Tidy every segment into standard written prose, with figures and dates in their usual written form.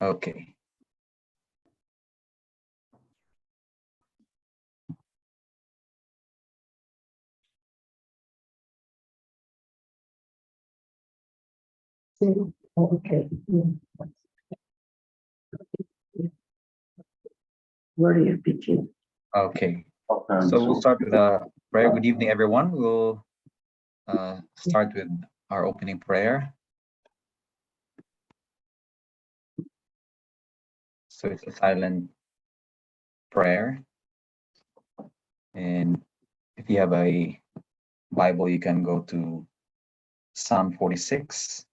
Okay. Okay. Where do you begin? Okay. So we'll start with a prayer. Good evening, everyone. We'll start with our opening prayer. So it's a silent prayer. And if you have a Bible, you can go to Psalm 46.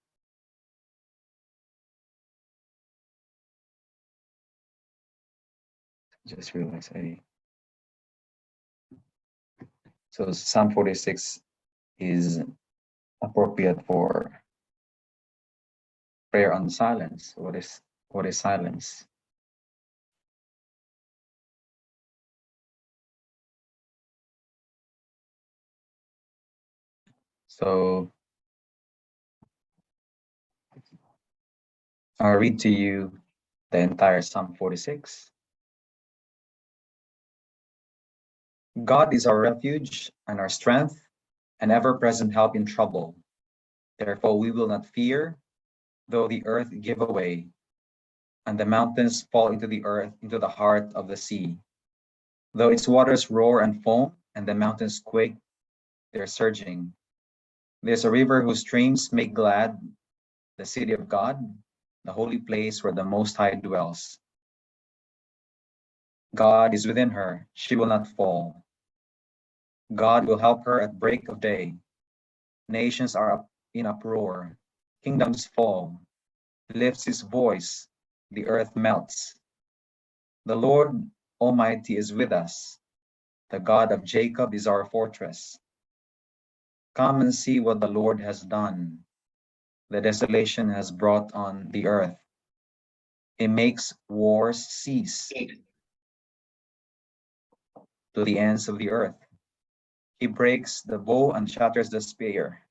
Just realized so Psalm 46 is appropriate for prayer on silence. What is silence? So I'll read to you the entire Psalm 46. God is our refuge and our strength, an ever-present help in trouble. Therefore we will not fear, though the earth give away, and the mountains fall into the earth, into the heart of the sea. Though its waters roar and foam, and the mountains quake, their surging. There's a river whose streams make glad the city of God, the holy place where the Most High dwells. God is within her, she will not fall. God will help her at break of day. Nations are up in uproar, kingdoms fall. He lifts his voice, the earth melts. The Lord Almighty is with us. The God of Jacob is our fortress. Come and see what the Lord has done. The desolation has brought on the earth. He makes wars cease to the ends of the earth. He breaks the bow and shatters the spear.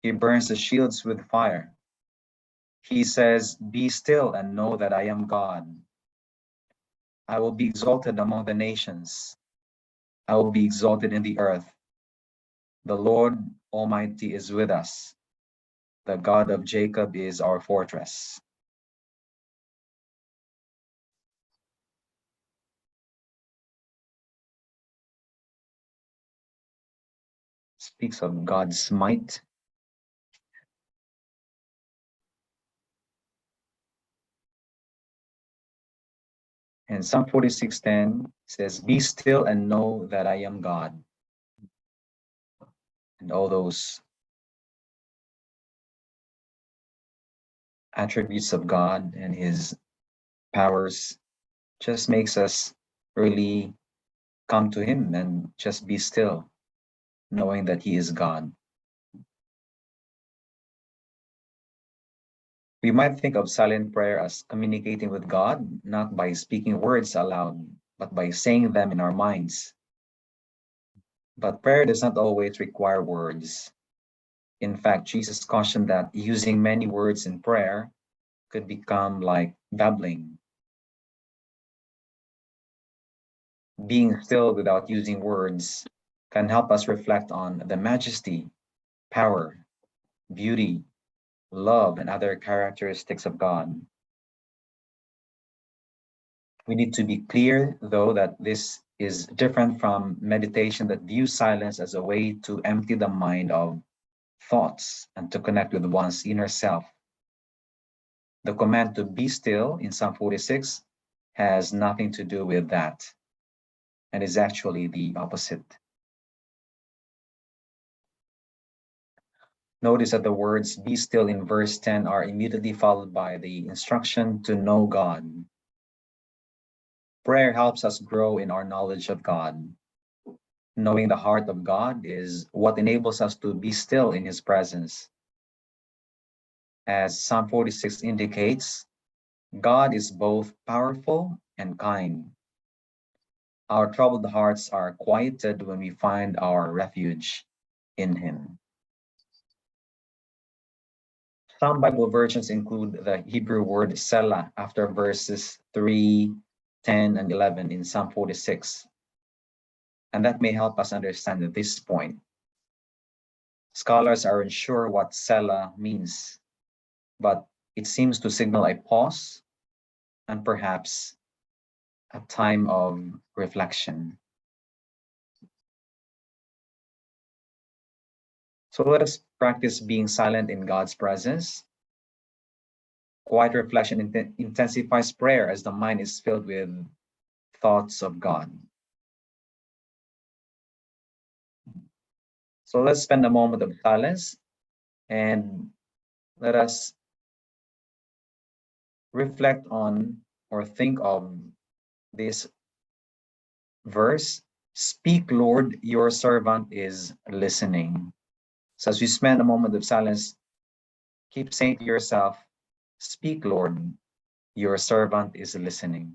He burns the shields with fire. He says, "Be still and know that I am God. I will be exalted among the nations. I will be exalted in the earth. The Lord Almighty is with us. The God of Jacob is our fortress." Speaks of God's might. And Psalm 46:10 says, "Be still and know that I am God." And all those attributes of God and his powers just makes us really come to him and just be still, knowing that he is God. We might think of silent prayer as communicating with God, not by speaking words aloud, but by saying them in our minds. But prayer does not always require words. In fact, Jesus cautioned that using many words in prayer could become like babbling. Being still without using words can help us reflect on the majesty, power, beauty, love, and other characteristics of God. We need to be clear, though, that this is different from meditation that views silence as a way to empty the mind of thoughts and to connect with one's inner self. The command to be still in Psalm 46 has nothing to do with that and is actually the opposite. Notice that the words "be still" in verse 10 are immediately followed by the instruction to know God. Prayer helps us grow in our knowledge of God. Knowing the heart of God is what enables us to be still in his presence. As Psalm 46 indicates, God is both powerful and kind. Our troubled hearts are quieted when we find our refuge in him. Some Bible versions include the Hebrew word Selah after verses 3, 10, and 11 in Psalm 46. And that may help us understand at this point. Scholars are unsure what Selah means, but it seems to signal a pause and perhaps a time of reflection. So let us practice being silent in God's presence. Quiet reflection intensifies prayer as the mind is filled with thoughts of God. So let's spend a moment of silence and let us reflect on or think of this verse. Speak, Lord, your servant is listening. So as you spend a moment of silence, keep saying to yourself, speak, Lord, your servant is listening.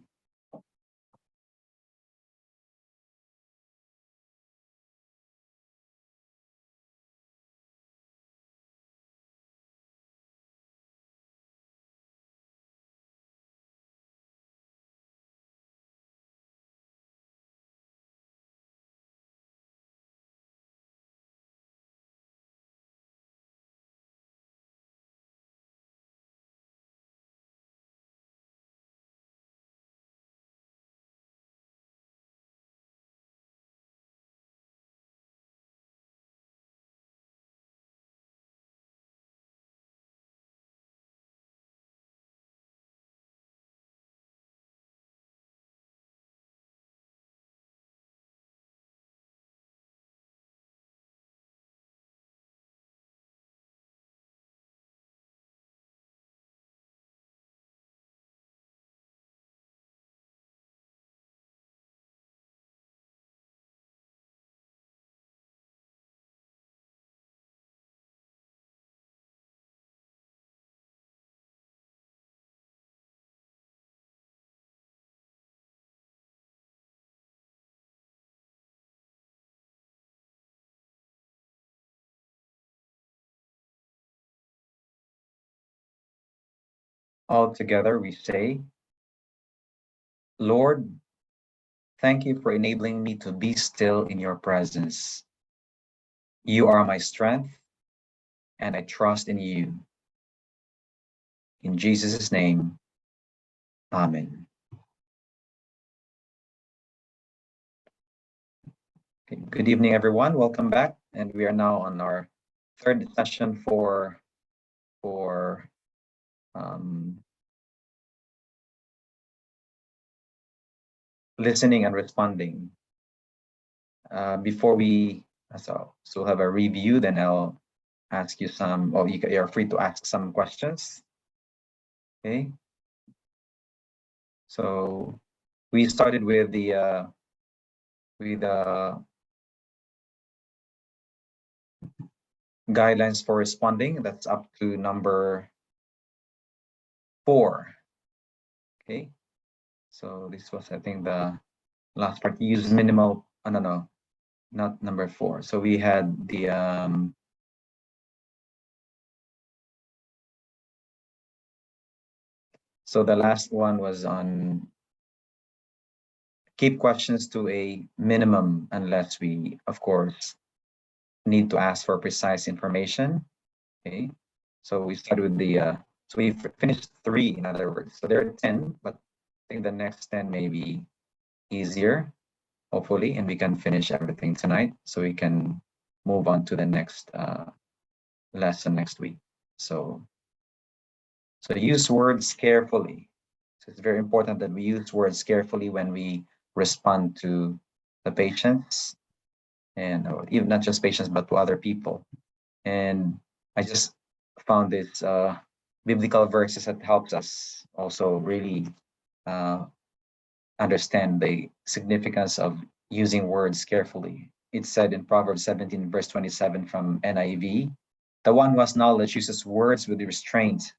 All together we say, Lord, thank you for enabling me to be still in your presence. You are my strength, and I trust in you. In Jesus' name, amen. Okay, good evening, everyone. Welcome back. And we are now on our third session for listening and responding. Before we so have a review, then I'll ask you some, or you're free to ask some questions. Okay. So we started with the guidelines for responding. That's up to number 4. Okay. So this was, I think, the last part. Use minimal. No, not number 4. So we had the so the last one was on keep questions to a minimum unless we, of course, need to ask for precise information. Okay. So we started with the so we finished 3, in other words. So there are 10, but I think the next 10 may be easier, hopefully, and we can finish everything tonight so we can move on to the next lesson next week. So use words carefully. So it's very important that we use words carefully when we respond to the patients, and even not just patients, but to other people. And I just found this biblical verses that helps us also really understand the significance of using words carefully. It's said in Proverbs 17, verse 27 from NIV, the one who has knowledge uses words with restraint,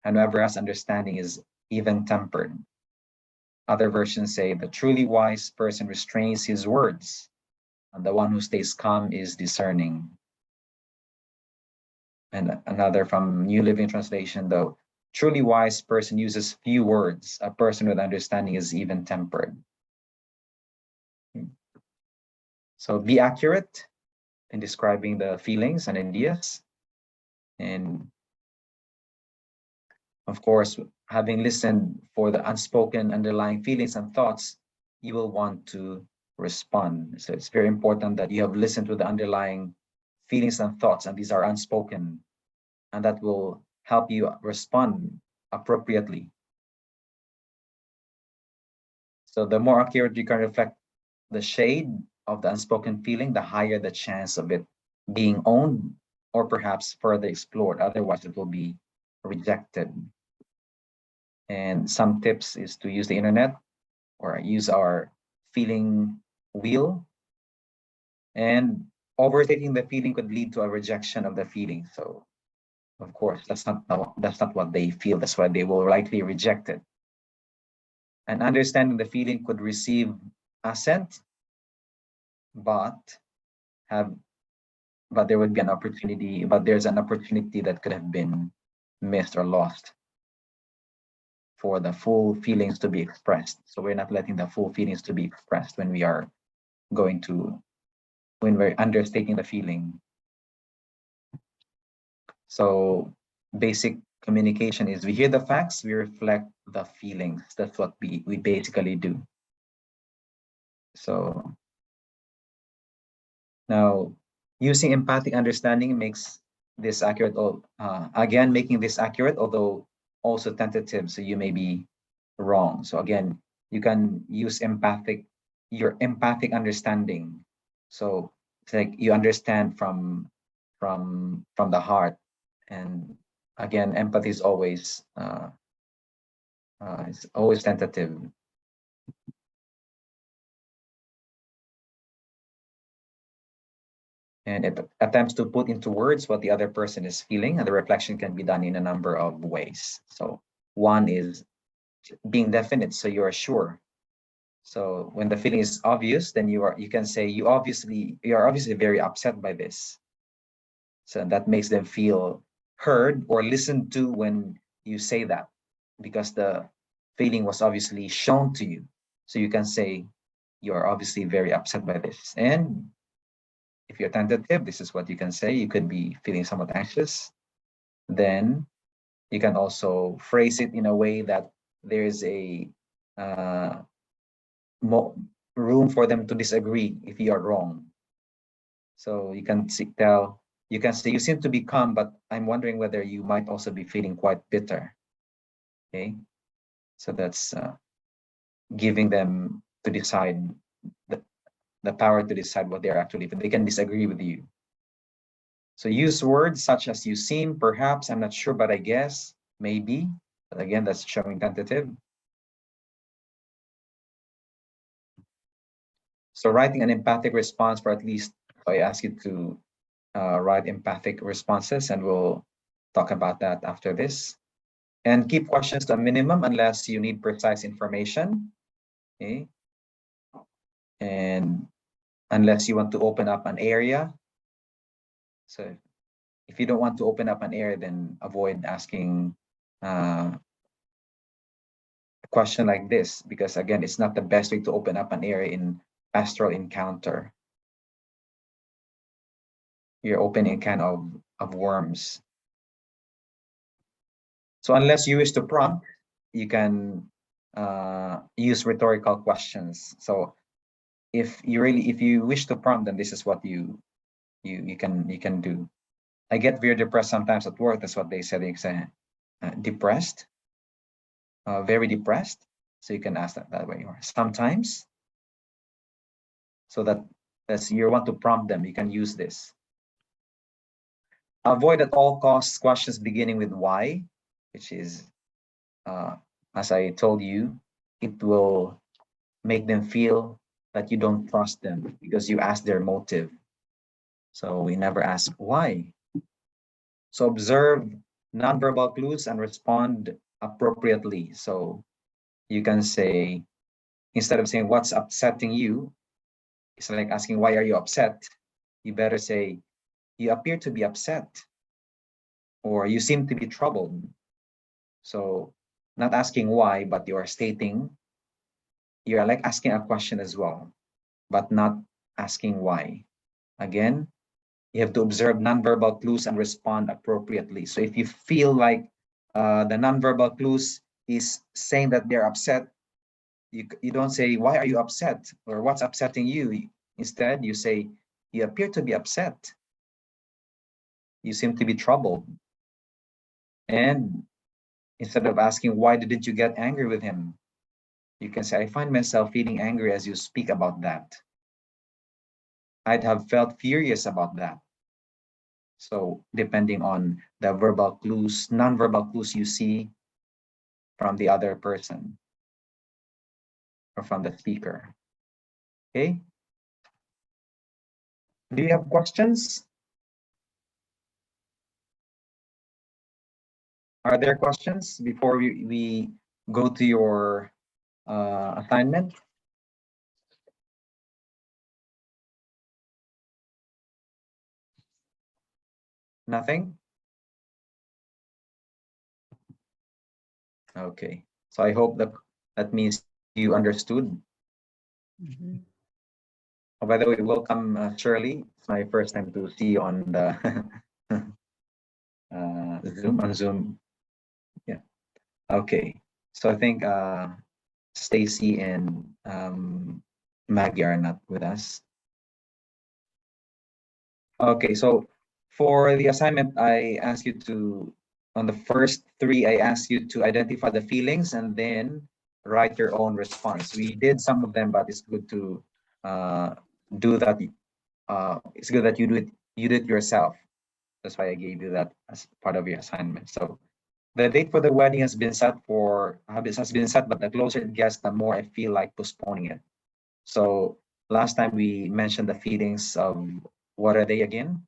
and whoever has understanding is even-tempered. Other versions say, the truly wise person restrains his words, and the one who stays calm is discerning. And another from New Living Translation, though, truly wise person uses few words. A person with understanding is even tempered. So be accurate in describing the feelings and ideas. And of course, having listened for the unspoken underlying feelings and thoughts, you will want to respond. So it's very important that you have listened to the underlying feelings and thoughts, and these are unspoken, and that will help you respond appropriately. So the more accurate you can reflect the shade of the unspoken feeling, the higher the chance of it being owned or perhaps further explored. Otherwise, it will be rejected. And some tips is to use the internet or use our feeling wheel. And overstating the feeling could lead to a rejection of the feeling. So, of course, that's not what they feel. That's why they will likely reject it. And understanding the feeling could receive assent, but there would be an opportunity, but there's an opportunity that could have been missed or lost for the full feelings to be expressed. So we're not letting the full feelings to be expressed when we're understating the feeling. So basic communication is we hear the facts, we reflect the feelings. That's what we basically do. So now using empathic understanding makes this accurate, again, making this accurate, although also tentative, so you may be wrong. So again, you can use your empathic understanding. So it's like you understand from the heart. And again, empathy is always it's always tentative. And it attempts to put into words what the other person is feeling, and the reflection can be done in a number of ways. So one is being definite, so you are sure. So when the feeling is obvious, then you can say you are obviously very upset by this. So that makes them feel heard or listened to when you say that, because the feeling was obviously shown to you. So you can say you are obviously very upset by this. And if you're tentative, this is what you can say. You could be feeling somewhat anxious. Then you can also phrase it in a way that there's a room for them to disagree if you are wrong. So you can say, you seem to be calm, but I'm wondering whether you might also be feeling quite bitter. Okay, so that's giving them to decide the power to decide what they're actually. They can disagree with you. So use words such as you seem, perhaps, I'm not sure, but I guess, maybe. But again, that's showing tentative. So writing an empathic response for at least, I ask you to write empathic responses, and we'll talk about that after this. And keep questions to a minimum unless you need precise information. Okay. And unless you want to open up an area. So if you don't want to open up an area, then avoid asking a question like this, because again, it's not the best way to open up an area in pastoral encounter. You're opening a can of worms. So unless you wish to prompt, you can use rhetorical questions. So if you wish to prompt, then this is what you can do. I get very depressed sometimes at work. That's what they said. They say depressed, very depressed. So you can ask that way. Or sometimes, so that's you want to prompt them. You can use this. Avoid at all costs questions beginning with why, which is, as I told you, it will make them feel that you don't trust them because you ask their motive. So we never ask why. So observe nonverbal clues and respond appropriately. So you can say, instead of saying what's upsetting you, it's like asking why are you upset? You better say, you appear to be upset. or you seem to be troubled. So not asking why, but you are stating, you are like asking a question as well, but not asking why. Again, you have to observe nonverbal clues and respond appropriately. So if you feel like the nonverbal clues is saying that they're upset, you don't say, why are you upset? Or what's upsetting you? Instead, you say, you appear to be upset. You seem to be troubled. And instead of asking, why didn't you get angry with him? You can say, I find myself feeling angry as you speak about that. I'd have felt furious about that. So depending on the verbal clues, non-verbal clues you see from the other person or from the speaker. Okay. Do you have questions? Are there questions before we go to your assignment? Nothing? Okay. So I hope that means you understood. Mhm. Oh, by the way, welcome, Shirley. It's my first time to see you on the Zoom. Yeah. Okay. So I think Stacy and Maggie are not with us. Okay, so for the assignment, I asked you to, on the first three, I asked you to identify the feelings and then write your own response. We did some of them, but it's good to do that. It's good that you do it yourself. That's why I gave you that as part of your assignment. So the date for the wedding has been set, but the closer it gets, the more I feel like postponing it. So last time we mentioned the feelings of, what are they again?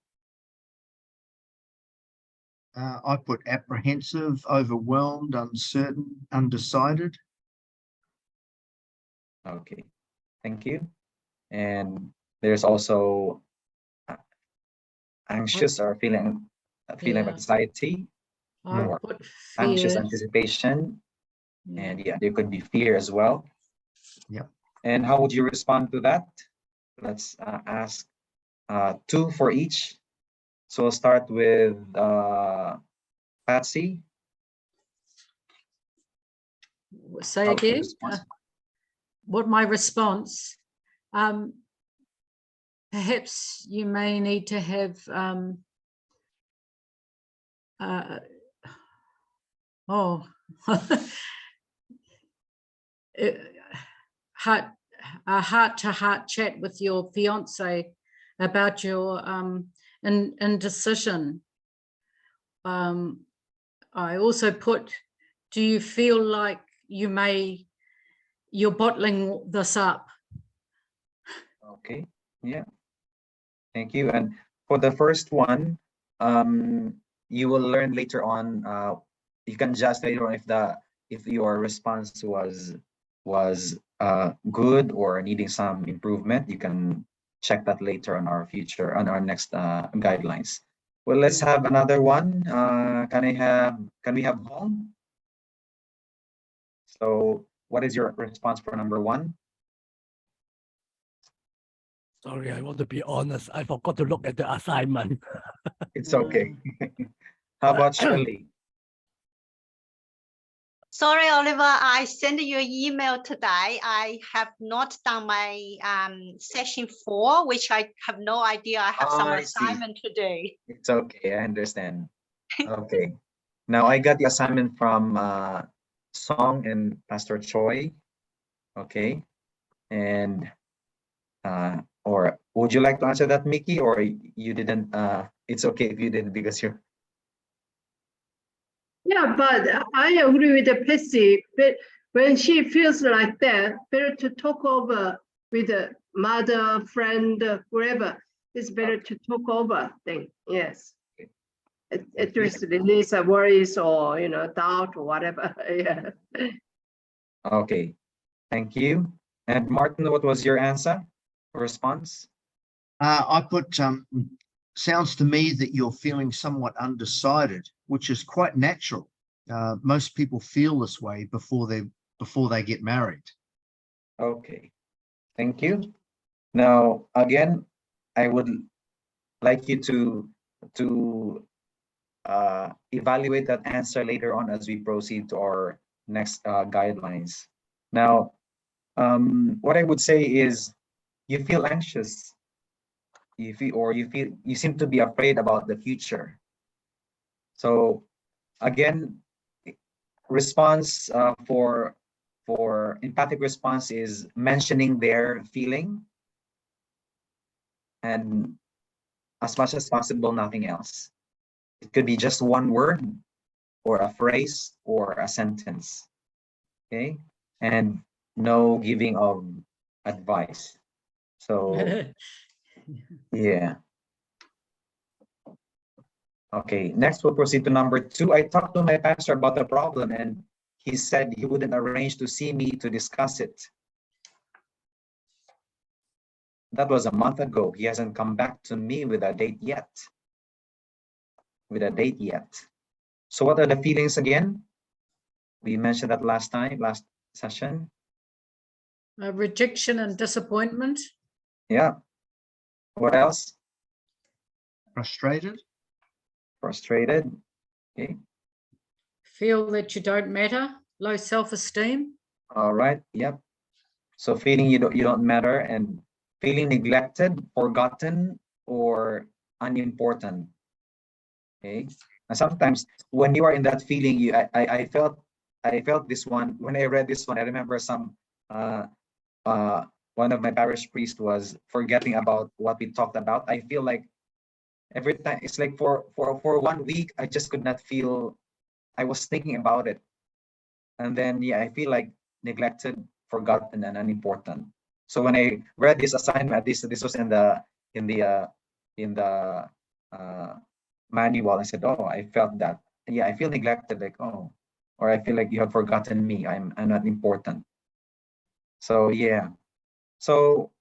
I put apprehensive, overwhelmed, uncertain, undecided. Okay, thank you. And there's also anxious or feeling of Yeah. anxiety, I more put anxious fears. anticipation, Yeah. and yeah, there could be fear as well. Yeah. And how would you respond to that? Let's ask two for each. So we'll start with Patsy. Say How's your again, response? what my response? Perhaps you may need to have a heart-to-heart chat with your fiance about your indecision. I also put, do you feel like you're bottling this up? Okay, yeah, thank you. And for the first one, you will learn later on. You can judge later on if your response was good or needing some improvement. You can check that later on our next guidelines. Well, let's have another one. Can we have home? So what is your response for number one? Sorry, I want to be honest. I forgot to look at the assignment. It's okay. How about Shirley? Sorry, Oliver, I sent you an email today. I have not done my session 4, which I have no idea. I have some I see. assignment to do. It's okay, I understand. Okay. Now I got the assignment from Song and Pastor Choi. Okay. And or would you like to answer that, Mickey, or you didn't? It's okay if you didn't because you're. Yeah, but I agree with the Patsy. But when she feels like that, better to talk over with a mother, friend, whoever. It's better to talk over thing. Yes. At least release worries or doubt or whatever. Yeah. Okay. Thank you. And Martin, what was your answer or response? I put sounds to me that you're feeling somewhat undecided, which is quite natural. Most people feel this way before they get married. Okay, thank you. Now, again, I would like you to evaluate that answer later on as we proceed to our next guidelines. Now, what I would say is you feel anxious. You seem to be afraid about the future. So again, response for empathic response is mentioning their feeling, and as much as possible, nothing else. It could be just one word or a phrase or a sentence. Okay, and no giving of advice. So yeah. Okay, next we'll proceed to number 2. I talked to my pastor about the problem and he said he wouldn't arrange to see me to discuss it. That was a month ago. He hasn't come back to me with a date yet. So what are the feelings again? We mentioned that last session. Rejection and disappointment. Yeah. What else? Frustrated. Okay. Feel that you don't matter. Low self-esteem. All right. Yep. So feeling you don't matter and feeling neglected, forgotten, or unimportant. Okay. And sometimes when you are in that feeling, I felt this one when I read this one. I remember one of my parish priests was forgetting about what we talked about. I feel like every time it's like for 1 week, I just could not feel. I was thinking about it, and then yeah, I feel like neglected, forgotten, and unimportant. So when I read this assignment, this was in the manual. I said, oh, I felt that. Yeah, I feel neglected, like, oh, or I feel like you have forgotten me. I'm not important. So yeah. So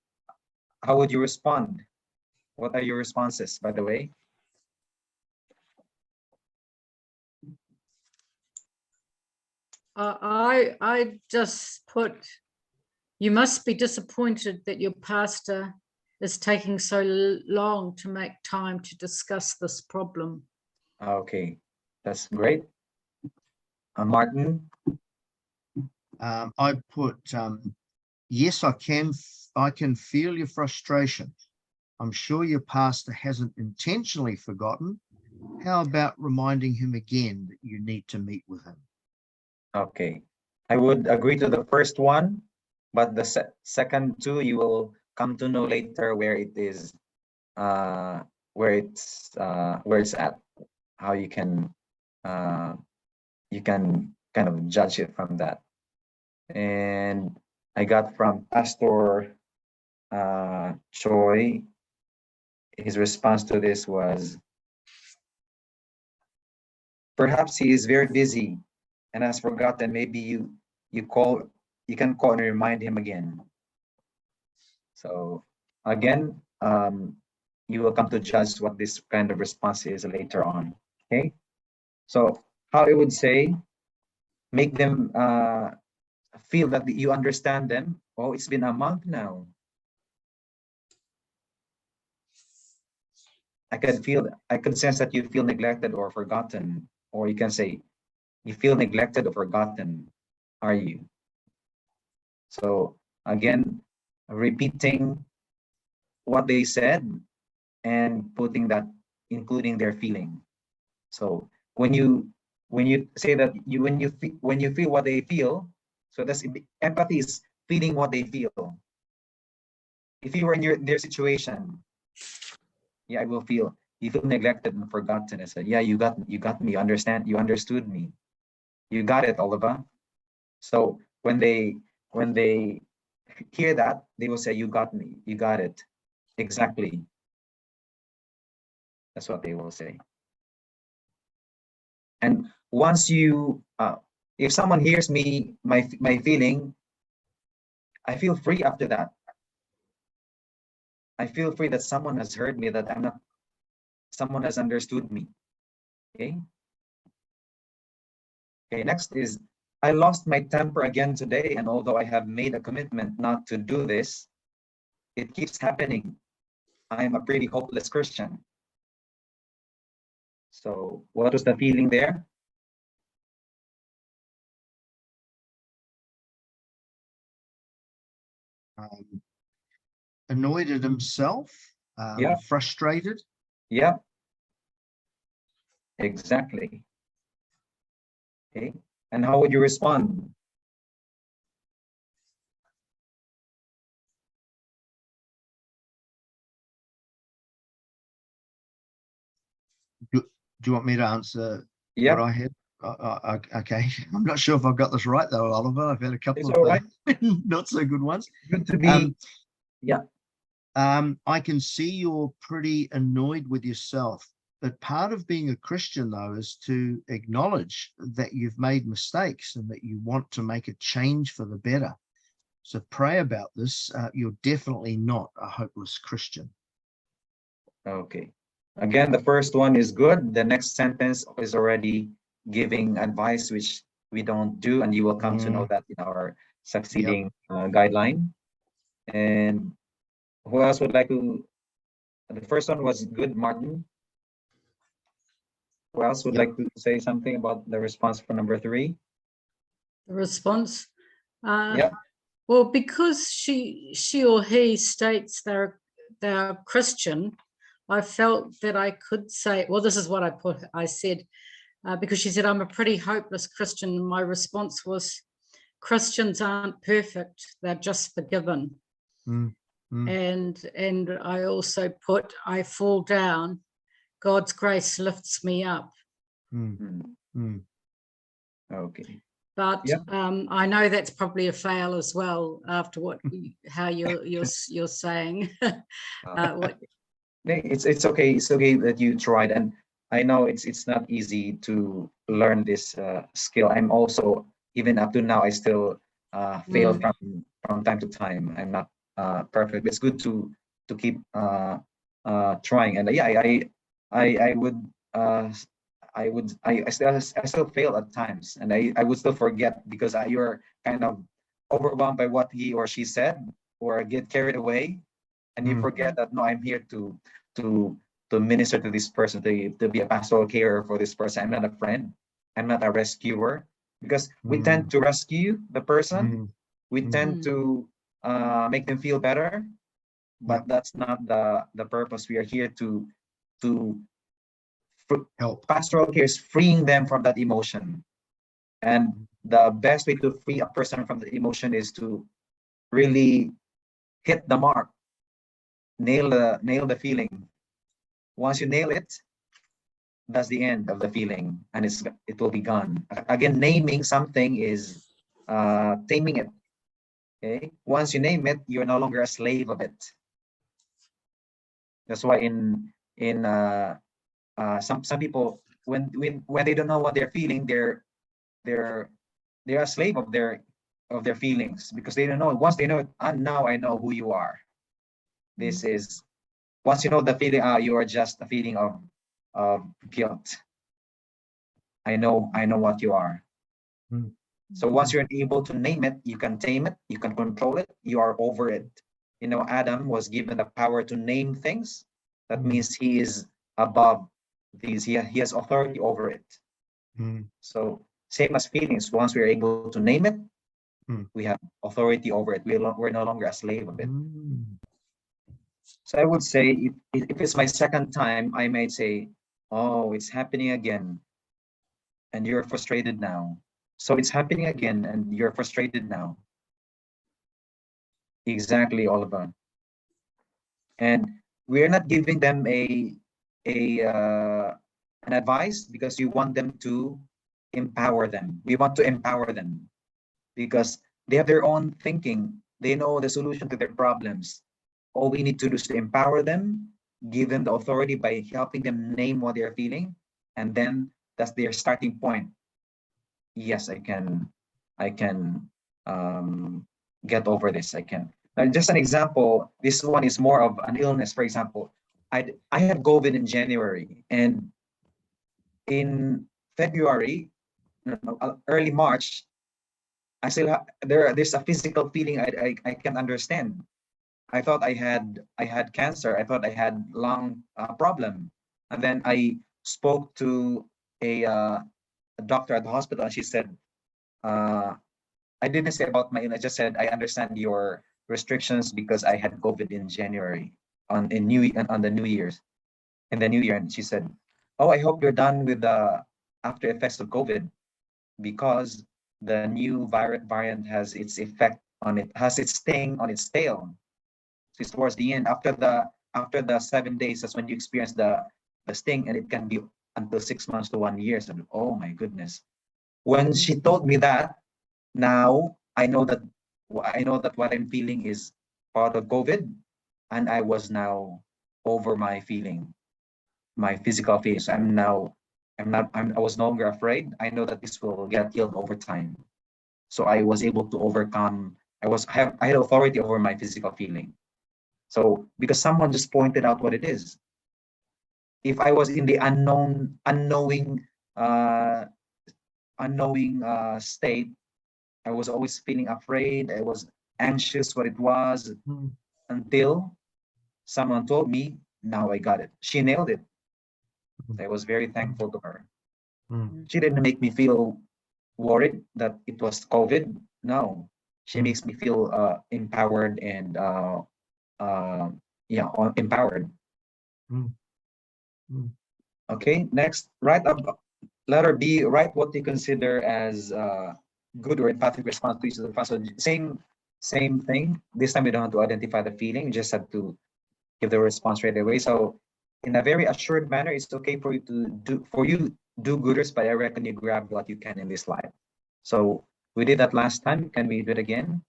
how would you respond? What are your responses, by the way? I just put, you must be disappointed that your pastor is taking so long to make time to discuss this problem. Okay, that's great. Martin? I put, yes, I can feel your frustration. I'm sure your pastor hasn't intentionally forgotten. How about reminding him again that you need to meet with him? Okay, I would agree to the first one, but the second two you will come to know later where it is, where it's at, how you can kind of judge it from that. And I got from Pastor Choi, his response to this was, perhaps he is very busy and has forgotten. Maybe you can call and remind him again. So again, you will come to judge what this kind of response is later on. Okay, so how I would say, make them feel that you understand them. Oh, it's been a month now. I could sense that you feel neglected or forgotten. Or you can say, you feel neglected or forgotten, are you? So again, repeating what they said and putting that, including their feeling. So when you say that when you feel what they feel, so that's empathy is feeling what they feel. If you were in their situation, yeah, I will feel, you feel neglected and forgotten. I said, yeah, you got me, you understood me. You got it, Oliver. So when they hear that, they will say, you got me, you got it. Exactly. That's what they will say. And once you, if someone hears me, my feeling, I feel free after that. I feel free that someone has heard me, that someone has understood me. Okay. Okay, next is, I lost my temper again today, and although I have made a commitment not to do this, it keeps happening. I'm a pretty hopeless Christian. So what was the feeling there? Annoyed at himself, Yeah. frustrated. Yeah, exactly. Okay, and how would you respond? Do you want me to answer Yeah, what I had? Okay, I'm not sure if I've got this right though, Oliver. I've had a couple it's of all right. not so good ones. Good to be. Um, Yeah. I can see you're pretty annoyed with yourself, but part of being a Christian though is to acknowledge that you've made mistakes and that you want to make a change for the better. So pray about this. You're definitely not a hopeless Christian. Okay. Again, the first one is good. The next sentence is already giving advice, which we don't do, and you will come to know that in our succeeding guideline. And who else would like to? The first one was good, Martin. Who else would like to say something about the response for number 3? The response. Yeah. Well, because she or he states they're Christian, I felt that I could say, well, this is what I said, because she said, I'm a pretty hopeless Christian. My response was, Christians aren't perfect, they're just forgiven. And I also put, I fall down, God's grace lifts me up. Okay. But I know that's probably a fail as well after how you're saying. It's okay. It's okay that you tried, and I know it's not easy to learn this skill. I'm also, even up to now, I still fail from time to time. I'm not perfect, but it's good to keep trying. And yeah, I still fail at times, and I would still forget because you're kind of overwhelmed by what he or she said, or get carried away, and you forget that no, I'm here to minister to this person, to be a pastoral carer for this person. I'm not a friend. I'm not a rescuer, because we tend to rescue the person. We tend to make them feel better, but that's not the purpose. We are here to help. Pastoral care is freeing them from that emotion, and the best way to free a person from the emotion is to really hit the mark, nail the feeling. Once you nail it, that's the end of the feeling, and it will be gone. Again, naming something is taming it. Okay, once you name it, you're no longer a slave of it. That's why in some people, when they don't know what they're feeling, they're a slave of their feelings, because they don't know. Once they know it, now I know who you are. This is, once you know the feeling, you are just a feeling of guilt. I know what you are. So once you're able to name it, you can tame it, you can control it, you are over it. You know, Adam was given the power to name things. That means he is above these. He has authority over it. So same as feelings, once we're able to name it, we have authority over it. We're no longer a slave of it. So I would say, if it's my second time, I might say, oh, it's happening again, and you're frustrated now. So it's happening again, and you're frustrated now. Exactly, Oliver. And we're not giving them an advice because you want them to empower them. We want to empower them because they have their own thinking. They know the solution to their problems. All we need to do is to empower them, give them the authority by helping them name what they're feeling, and then that's their starting point. Yes, I can get over this. I can. Now, just an example, this one is more of an illness. For example, I had COVID in January, and in February, early March, I still there's a physical feeling I can't understand. I thought I had cancer. I thought I had lung problem, and then I spoke to a doctor at the hospital, and she said, I didn't say about my. I just said I understand your restrictions because I had COVID in January on the New Year's, in the New Year, and she said, "Oh, I hope you're done with the after effects of COVID because the new variant has its effect on it, has its sting on its tail. So it's towards the end, after the 7 days, that's when you experience the sting, and it can be until 6 months to 1 year." So, oh my goodness. When she told me that, now I know that what I'm feeling is part of COVID, and I was now over my physical feelings. I was no longer afraid. I know that this will get healed over time. So I was able to overcome. I had authority over my physical feeling. So because someone just pointed out what it is. If I was in the unknowing state, I was always feeling afraid. I was anxious what it was until someone told me, now I got it. She nailed it. I was very thankful to her. She didn't make me feel worried that it was COVID. No, she makes me feel empowered and empowered. Okay, next, letter B, write what you consider as good or empathic response to each of the response. So same thing. This time we don't have to identify the feeling, you just have to give the response right away. So in a very assured manner, it's okay for you to do gooders, but I reckon you grab what you can in this life. So we did that last time. Can we do it again?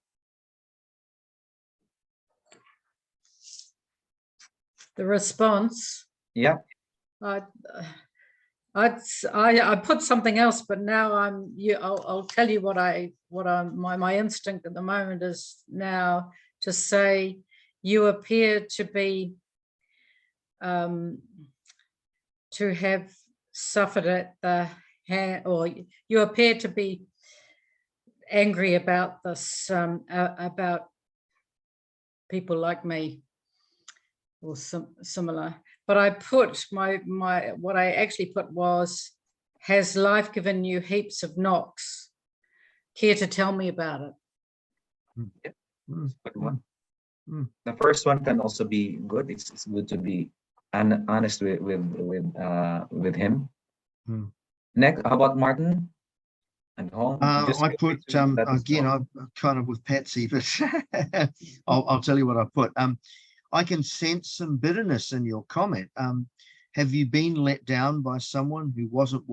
The response. Yeah. I put something else, but now I'll tell you my instinct at the moment is now to say you appear to be to have suffered at the hand, or you appear to be angry about this, about people like me or similar. But I put what I actually put was, has life given you heaps of knocks? Care to tell me about it? Yeah. Good one. The first one can also be good. It's good to be honest with him. Next, how about Martin and Hong? I put again, I'm kind of with Patsy, but I'll tell you what I put. I can sense some bitterness in your comment. Have you been let down by someone who wasn't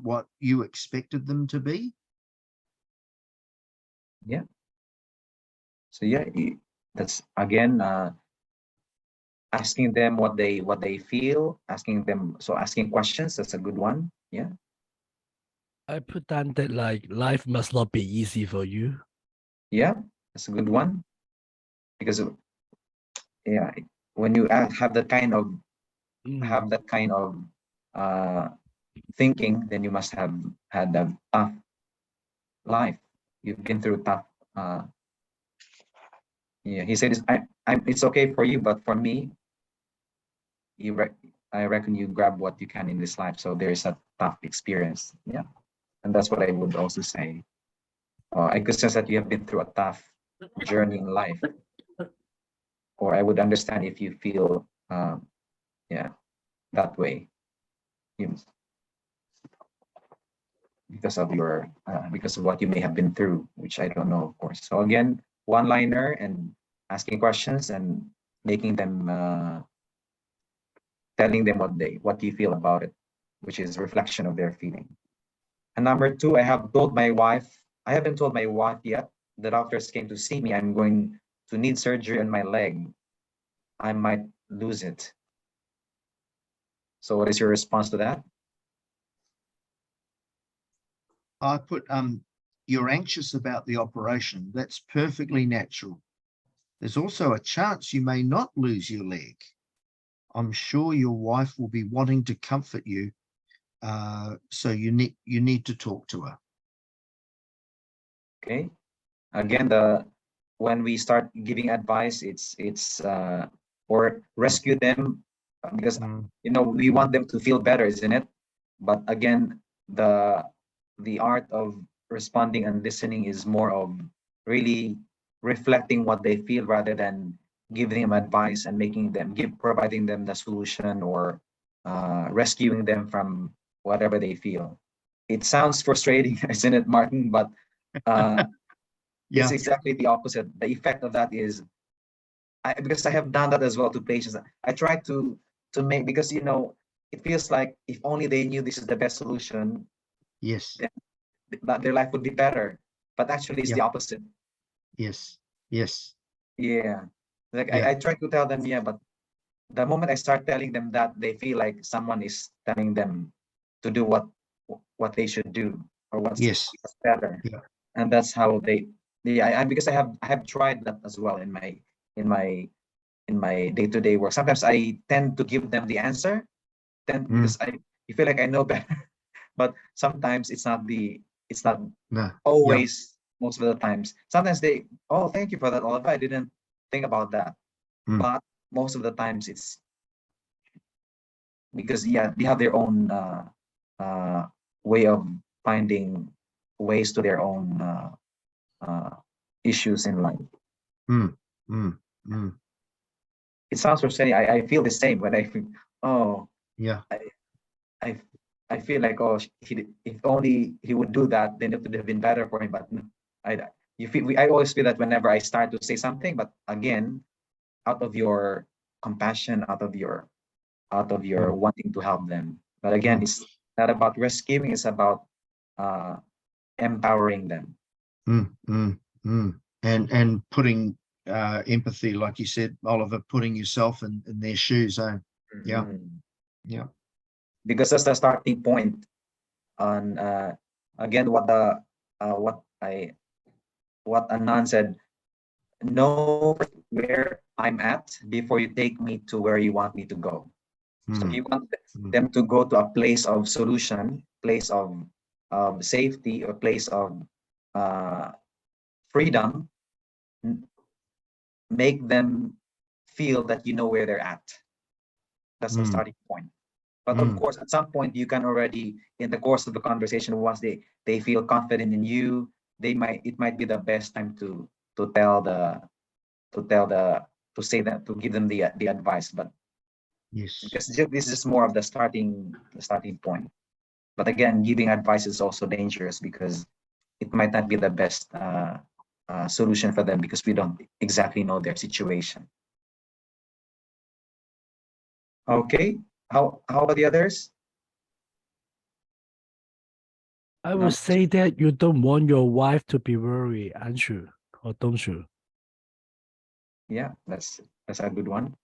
what you expected them to be? Yeah. So yeah, that's again asking them what they feel, asking questions. That's a good one. Yeah. I put down that like life must not be easy for you. Yeah, that's a good one, because yeah, when you have that kind of thinking, then you must have had a tough life. You've been through tough. Yeah, he said, it's okay for you, but for me, I reckon you grab what you can in this life. So there's a tough experience. Yeah, and that's what I would also say. I could sense that you have been through a tough journey in life, or I would understand if you feel, that way. Yes. Because of what you may have been through, which I don't know, of course. So again, one-liner and asking questions and making them, telling them what you feel about it, which is reflection of their feeling. And number two, I haven't told my wife yet. The doctors came to see me. I'm going to need surgery on my leg. I might lose it. So what is your response to that? I put, you're anxious about the operation. That's perfectly natural. There's also a chance you may not lose your leg. I'm sure your wife will be wanting to comfort you. So you need to talk to her. Okay. Again, when we start giving advice, it's or rescue them, because Mm, we want them to feel better, isn't it? But again, the art of responding and listening is more of really reflecting what they feel rather than giving them advice and providing them the solution, or rescuing them from whatever they feel. It sounds frustrating, isn't it, Martin? But it's yeah. exactly the opposite. The effect of that is, because I have done that as well to patients. I try to make, because it feels like if only they knew this is the best solution, Yes. that their life would be better. But actually, it's the Yeah. opposite. Yes. Yes. Yeah, like Yeah. I try to tell them, yeah, but the moment I start telling them that, they feel like someone is telling them to do what they should do, or what's Yes. better. Yeah. And that's how they, yeah, because I have tried that as well in my in my day-to-day work. Sometimes I tend to give them the answer, then Mm, because you feel like I know better. But sometimes it's not no. always, most of the times. Sometimes they, oh, thank you for that, Oliver, I didn't think about that. Mm. But most of the times it's because, yeah, they have their own way of finding ways to their own issues in life. Mm, mm, mm. It sounds frustrating. I feel the same when I feel, oh, Yeah. I I feel like, oh, if only he would do that, then it would have been better for him. But no, I always feel that whenever I start to say something, but again, out of your compassion, out of your Mm, wanting to help them. But again, mm, it's not about rescuing, it's about uh, empowering them. mm, mm, mm. And putting empathy, like you said, Oliver, putting yourself in their shoes. Yeah. Mhm. Yeah. Because that's the starting point on, again, what Anand said, know where I'm at before you take me to where you want me to go. So Mm, you want mm, them to go to a place of solution, place of safety, or place of uh, freedom. Make them feel that you know where they're at. That's the mm, starting point. But of mm. course, at some point, you can already, in the course of the conversation, once they feel confident in you, it might be the best time to tell the to tell the to say that, to give them the advice. But Yes. because this is more of the starting point. But again, giving advice is also dangerous, because it might not be the best solution for them, because we don't exactly know their situation. Okay, how about the others? I No, would say that you don't want your wife to be worried, aren't you? Or don't you? yeah, that's a good one.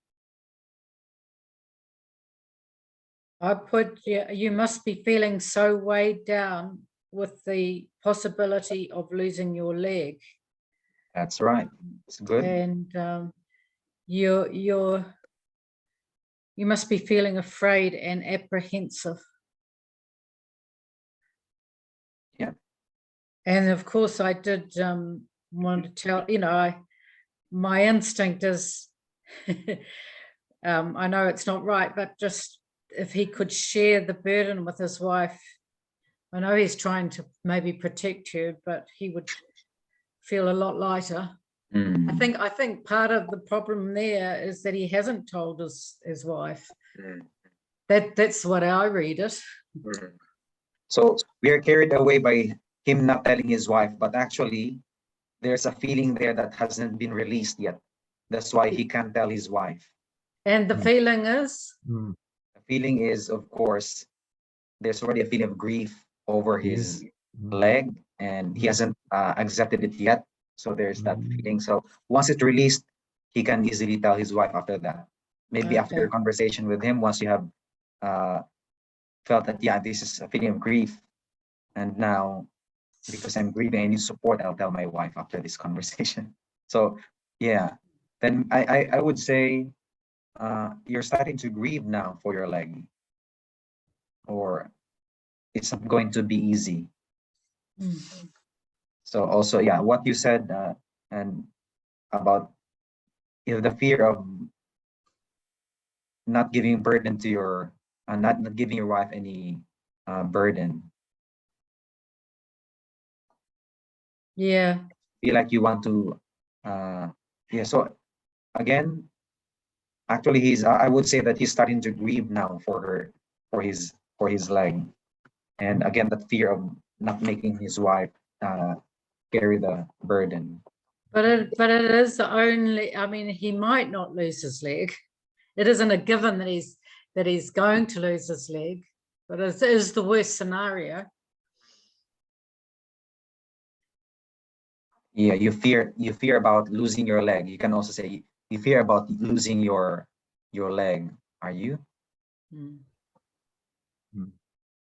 I put, yeah, you must be feeling so weighed down with the possibility of losing your leg. That's right. It's good. And you must be feeling afraid and apprehensive. Yeah. And of course, I did want to tell, my instinct is, I know it's not right, but just if he could share the burden with his wife. I know he's trying to maybe protect her, but he would feel a lot lighter. Mm. I think part of the problem there is that he hasn't told his wife. Mm. That's what I read it. Mm. So we are carried away by him not telling his wife, but actually there's a feeling there that hasn't been released yet. That's why he can't tell his wife. And the Mm. feeling is, Mm. The feeling is, of course, there's already a feeling of grief over his Mm. leg, and he hasn't accepted it yet. So there's that Mm. feeling. So once it's released, he can easily tell his wife after that. Maybe after okay. a conversation with him, once you have felt that, yeah, this is a feeling of grief, and now because I'm grieving, I need support, I'll tell my wife after this conversation. So yeah, then I would say you're starting to grieve now for your leg, or it's not going to be easy. Mm. So also, yeah, what you said, and about, the fear of not giving burden to your, not giving your wife any burden. Yeah. Feel like you want to, yeah. So again, actually, I would say that he's starting to grieve now for her, for his leg, and again, that fear of not making his wife carry the burden. But it is only, I mean, he might not lose his leg. It isn't a given that he's going to lose his leg, but it is the worst scenario. Yeah, you fear about losing your leg. You can also say you fear about losing your leg. Are you? Mm.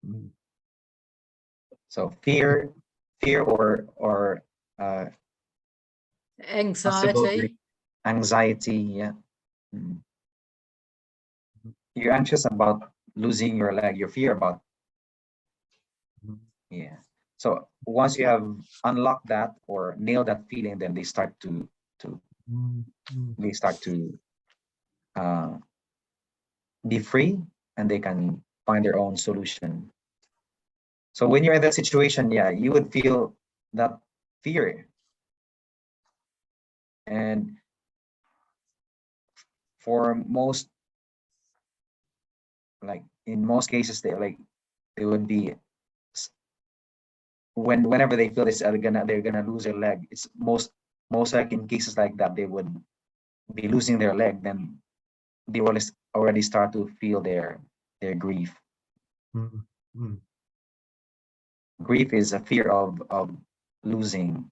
Mm. So fear or possible Anxiety. anxiety. Yeah. Mm. You're anxious about losing your leg. You fear about. Yeah. So once you have unlocked that or nailed that feeling, then they start to they start to uh, be free, and they can find their own solution. So when you're in that situation, yeah, you would feel that fear. And for most, like in most cases, they would be, whenever they feel this, they're gonna lose their leg. It's most like in cases like that, they would be losing their leg, then they will already start to feel their grief. Grief is a fear of losing.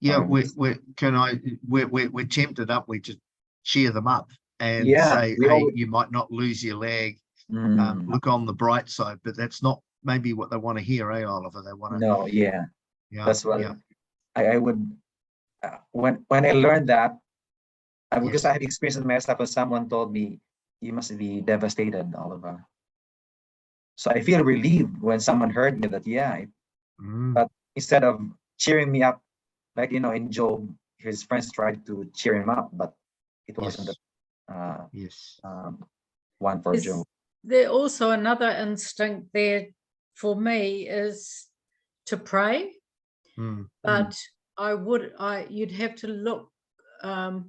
Yeah, or- we're tempted, aren't we, to cheer them up and Yeah, say, we hey, always, you might not lose your leg. mm, Look on the bright side, but that's not maybe what they want to hear, eh, Oliver? They want to, no, yeah, yeah, that's what yeah, I would, when I learned that, because yes. I had experienced it myself, and someone told me, you must be devastated, Oliver. So I feel relieved when someone heard me that, yeah, but instead of cheering me up, like, in Job, his friends tried to cheer him up, but it wasn't Yes. the Yes. one for Job. There also another instinct there for me is to pray, but you'd have to look, I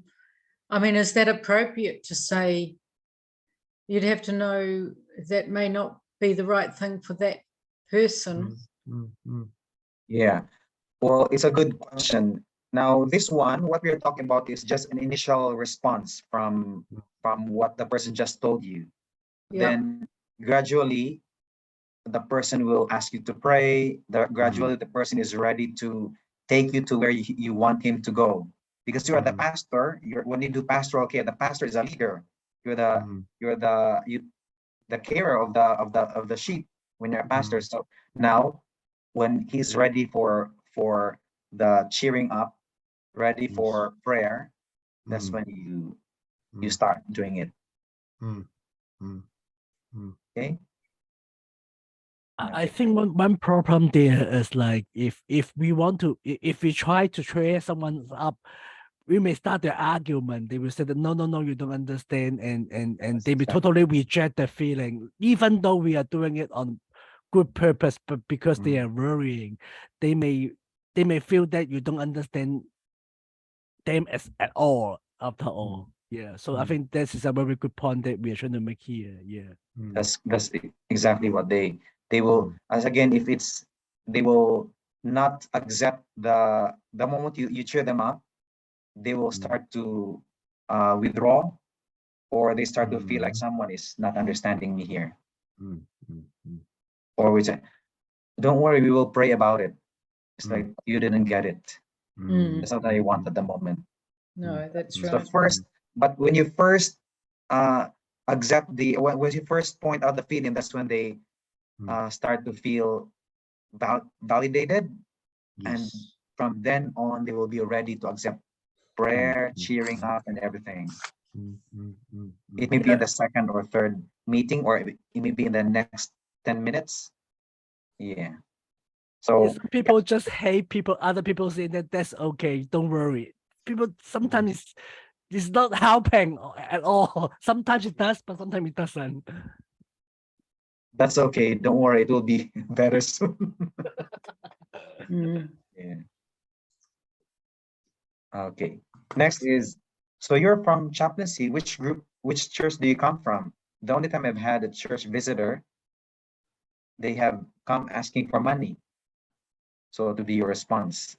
mean, is that appropriate to say? You'd have to know that may not be the right thing for that person. Yeah, well, it's a good question. Now, this one, what we're talking about is just an initial response from what the person just told you. Yeah. Then gradually, the person will ask you to pray. Gradually, the person is ready to take you to where you want him to go. Because you are the pastor. When you do pastoral care, the pastor is a leader. You're the carer of the sheep when you're a pastor. So now, when he's ready for the cheering up, ready for prayer, that's when you start doing it. Okay. I think one problem there is like if we want to if we try to cheer someone up, we may start the argument. They will say that no, you don't understand, and they will totally reject the feeling, even though we are doing it on good purpose, but because they are worrying, they may feel that you don't understand them at all after all. Yeah. So I think this is a very good point that we are trying to make here. Yeah. That's exactly what they will, as again, if it's, they will not accept the moment you cheer them up, they will start to withdraw, or they start to feel like someone is not understanding me here. Or we say, don't worry, we will pray about it. It's like you didn't get it. That's not what I want at the moment. No, that's So right. first, but when you first accept when you first point out the feeling, that's when they start to feel validated, and from then on they will be ready to accept prayer, Mm. cheering up, and everything. Mm, mm, mm, It mm. may be in the second or third meeting, or it may be in the next 10 minutes. Yeah. So Some people just hate people. Other people say that that's okay. Don't worry. People sometimes it's not helping at all. Sometimes it does, but sometimes it doesn't. that's okay. Don't worry, it will be better soon. Mm. Yeah. Okay. Next is, so you're from chaplaincy. Which group, which church do you come from? The only time I've had a church visitor, they have come asking for money. So to be your response.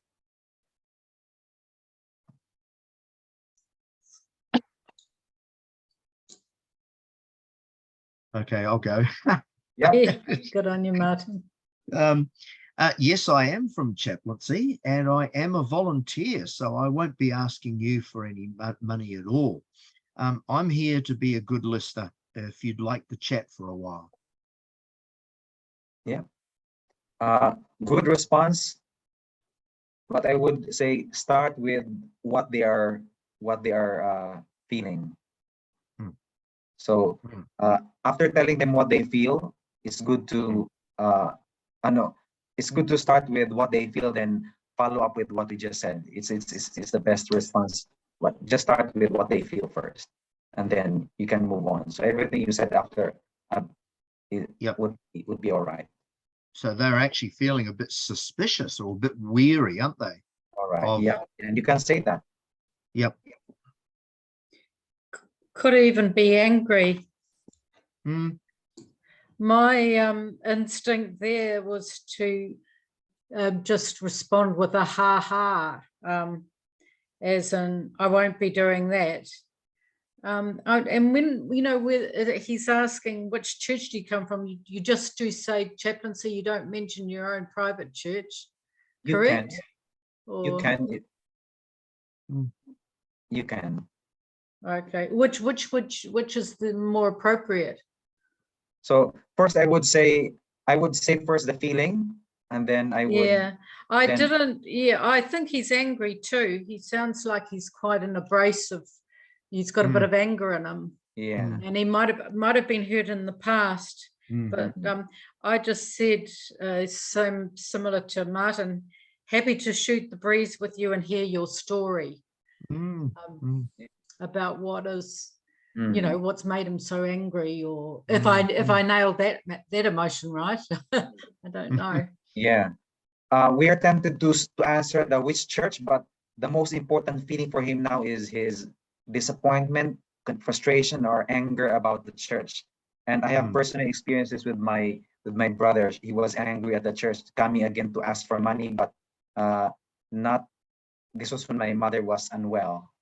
Okay, I'll go. Yeah. Yeah, good on you, Martin. Yes, I am from chaplaincy and I am a volunteer, so I won't be asking you for any money at all. I'm here to be a good listener if you'd like to chat for a while. Yeah. Good response. But I would say start with what they are feeling. Mm. So Mm. after telling them what they feel, it's good to it's good to start with what they feel, then follow up with what we just said. It's the best response. But just start with what they feel first, and then you can move on. So everything you said after Yep. would be all right. So they're actually feeling a bit suspicious or a bit weary, aren't they? All right. Of- Yeah, and you can say that. Yep. Could even be angry. Mm. My instinct there was to just respond with a ha, as in, I won't be doing that. And when, you know, he's asking which church do you come from, you just do say chaplaincy, you don't mention your own private church, You correct? can. You Or- can. Mm. You can. Okay, which is the more appropriate? So first I would say first the feeling, and then I would. Yeah, I then- didn't. Yeah, I think he's angry too. He sounds like he's quite an abrasive. He's got a bit Mm. of anger in him, Yeah. Mm. and he might have been hurt in the past. Mm. But I just said similar to Martin. Happy to shoot the breeze with you and hear your story Mm. um, about what is, Mm. you know, what's made him so angry, or if Mm, I nailed that emotion right. I don't know. Yeah. We are tempted to answer the which church, but the most important feeling for him now is his disappointment, frustration, or anger about the church. And I have Mm. personal experiences with my brother. He was angry at the church, coming again to ask for money, but not. This was when my mother was unwell,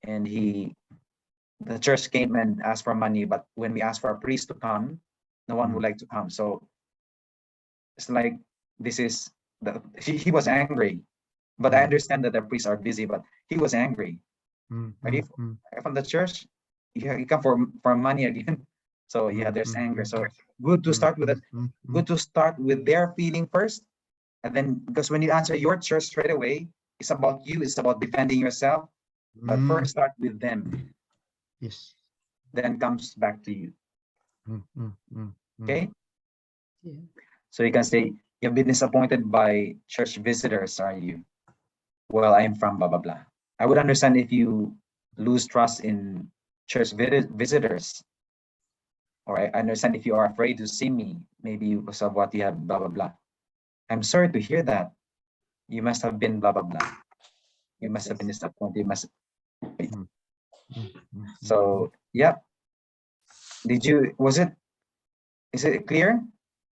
and the church came and asked for money, but when we asked for a priest to come, no one would like to come. So it's like he was angry, but I understand that the priests are busy, but he was angry. Mm. Are you Mm. from the church? You come for money again. So yeah, there's anger. So good to start with it. Mm. Good to start with their feeling first, and then because when you answer your church straight away, it's about you. It's about defending yourself. But Mm. first start with them, Yes. then comes back to you. Mm. Mm. Mm. Okay. Yeah. So you can say, you've been disappointed by church visitors, are you? Well, I'm from blah, blah, blah. I would understand if you lose trust in church visitors. Or I understand if you are afraid to see me, maybe because of what you have, blah, blah, blah. I'm sorry to hear that. You must have been blah, blah, blah. You must have been disappointed. You must. Mm. So, yeah. Is it clear?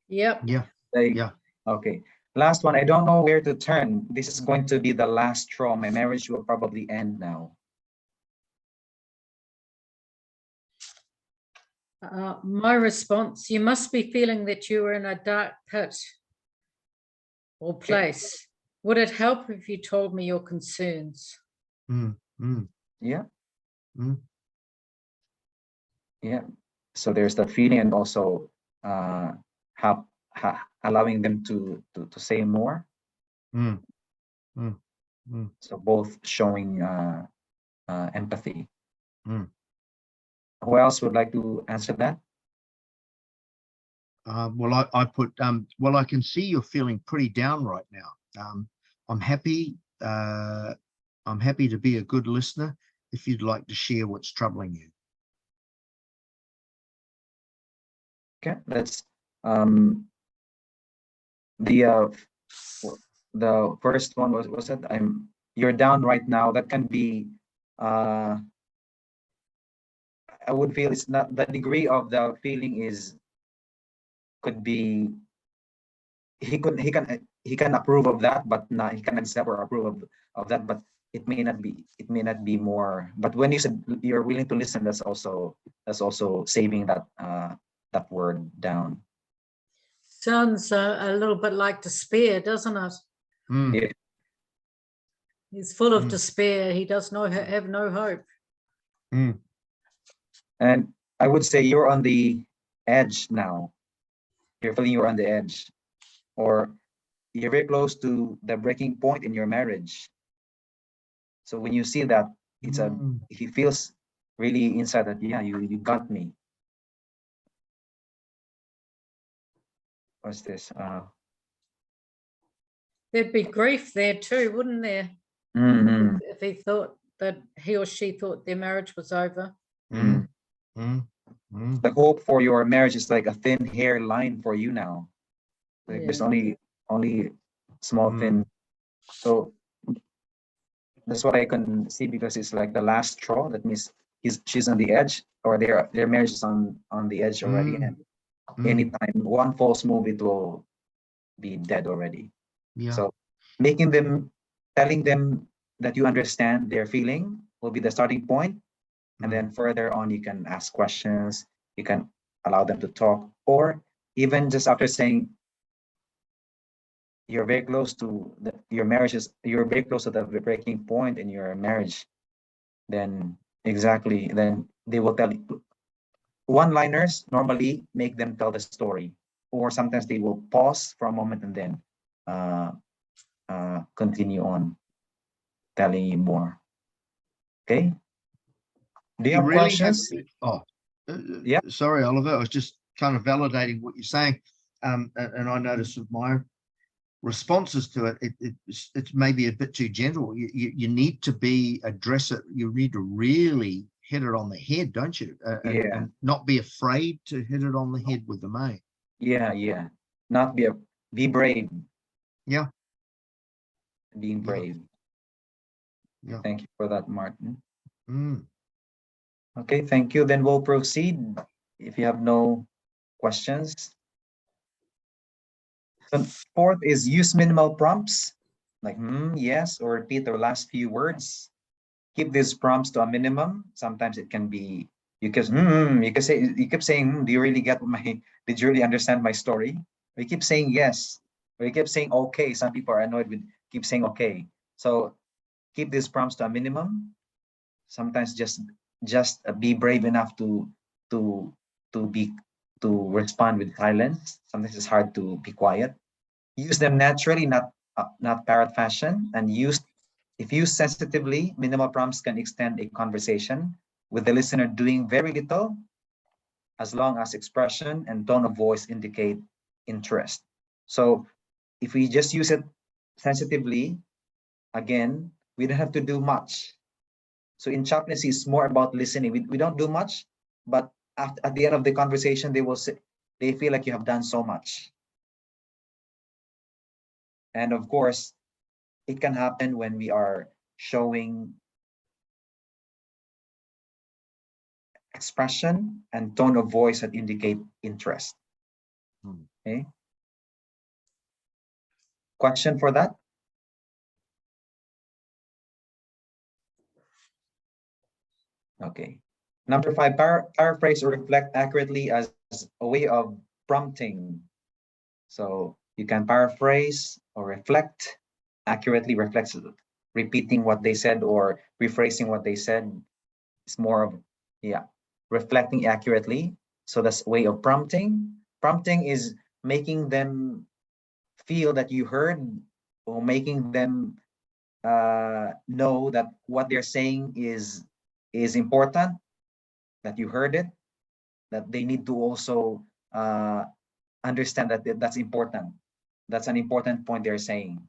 Yep. Yeah. Like, Yeah. okay. Last one. I don't know where to turn. This is going to be the last straw. My marriage will probably end now. My response, you must be feeling that you were in a dark pit or place. Would it help if you told me your concerns? Mm. Mm. Yeah. Mm. Yeah. So there's that feeling, and also allowing them to say more. Mm. Mm. Mm. So both showing empathy. Mm. Who else would like to answer that? Well, I put, well, I can see you're feeling pretty down right now. I'm happy to be a good listener if you'd like to share what's troubling you. Okay, that's the first one was that you're down right now. That can be I would feel it's not the degree of the feeling is could be he can approve of that, but not he can accept or approve of that, but it may not be more. But when you said you're willing to listen, that's also saving that that word down. Sounds a little bit like despair, doesn't it? Mm. Yeah. He's full of Mm. despair. He does not have no hope. Mm. And I would say you're on the edge now. You're feeling you're on the edge, or you're very close to the breaking point in your marriage. So when you see that, it's Mm. he feels really inside that, yeah, you got me. What's this? There'd be grief there too, wouldn't there? Mm, If he thought that he or she thought their marriage was over. Mm. Mm. Mm. The hope for your marriage is like a thin hair line for you now. Like there's Yeah. only small thin. So that's what I can see, because it's like the last straw. That means she's on the edge, or their marriage is on the edge already. Mm. And Mm. anytime one false move, it will be dead already. Yeah. So telling them that you understand their feeling will be the starting point. And then further on, you can ask questions, you can allow them to talk, or even just after saying you're very close to you're very close to the breaking point in your marriage, then then they will tell you. One-liners normally make them tell the story, or sometimes they will pause for a moment and then continue on telling you more. Okay. Do you have really have, questions? yeah. Sorry, Oliver. I was just kind of validating what you're saying. And I noticed with my responses to it, it's maybe a bit too gentle. You need to address it. You need to really hit it on the head, don't you? And not be afraid to hit it on the head with the mate. Yeah. Not be brave. Yeah. Being brave. Yeah. Thank you for that, Martin. Mm. Okay, thank you. Then we'll proceed if you have no questions. So fourth is use minimal prompts, like yes, or repeat the last few words. Keep these prompts to a minimum. Sometimes it can be you keep saying, do you really get did you really understand my story? We keep saying yes, we keep saying okay. Some people are annoyed with keep saying okay. So keep these prompts to a minimum. Sometimes just be brave enough to respond with silence. Sometimes it's hard to be quiet. Use them naturally, not parrot fashion, and if used sensitively, minimal prompts can extend a conversation with the listener doing very little, as long as expression and tone of voice indicate interest. So if we just use it sensitively, again, we don't have to do much. So in chaplaincy, it's more about listening. We don't do much, but at the end of the conversation, they feel like you have done so much. And of course, it can happen when we are showing expression and tone of voice that indicate interest. Okay. Question for that? Okay. Number 5, paraphrase or reflect accurately as a way of prompting. So you can paraphrase or reflect accurately. Reflects repeating what they said or rephrasing what they said. It's more of reflecting accurately. So that's a way of prompting. Prompting is making them feel that you heard, or making them know that what they're saying is important, that you heard it, that they need to also understand that that's important. That's an important point they're saying.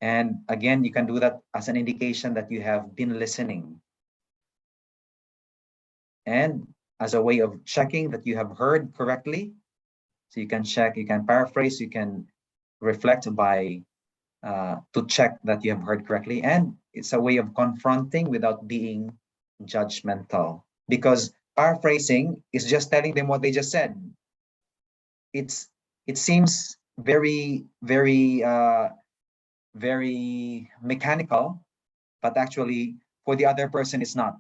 And again, you can do that as an indication that you have been listening. And as a way of checking that you have heard correctly. So you can check, you can paraphrase, you can reflect by to check that you have heard correctly. And it's a way of confronting without being judgmental, because paraphrasing is just telling them what they just said. It seems very mechanical, but actually for the other person it's not.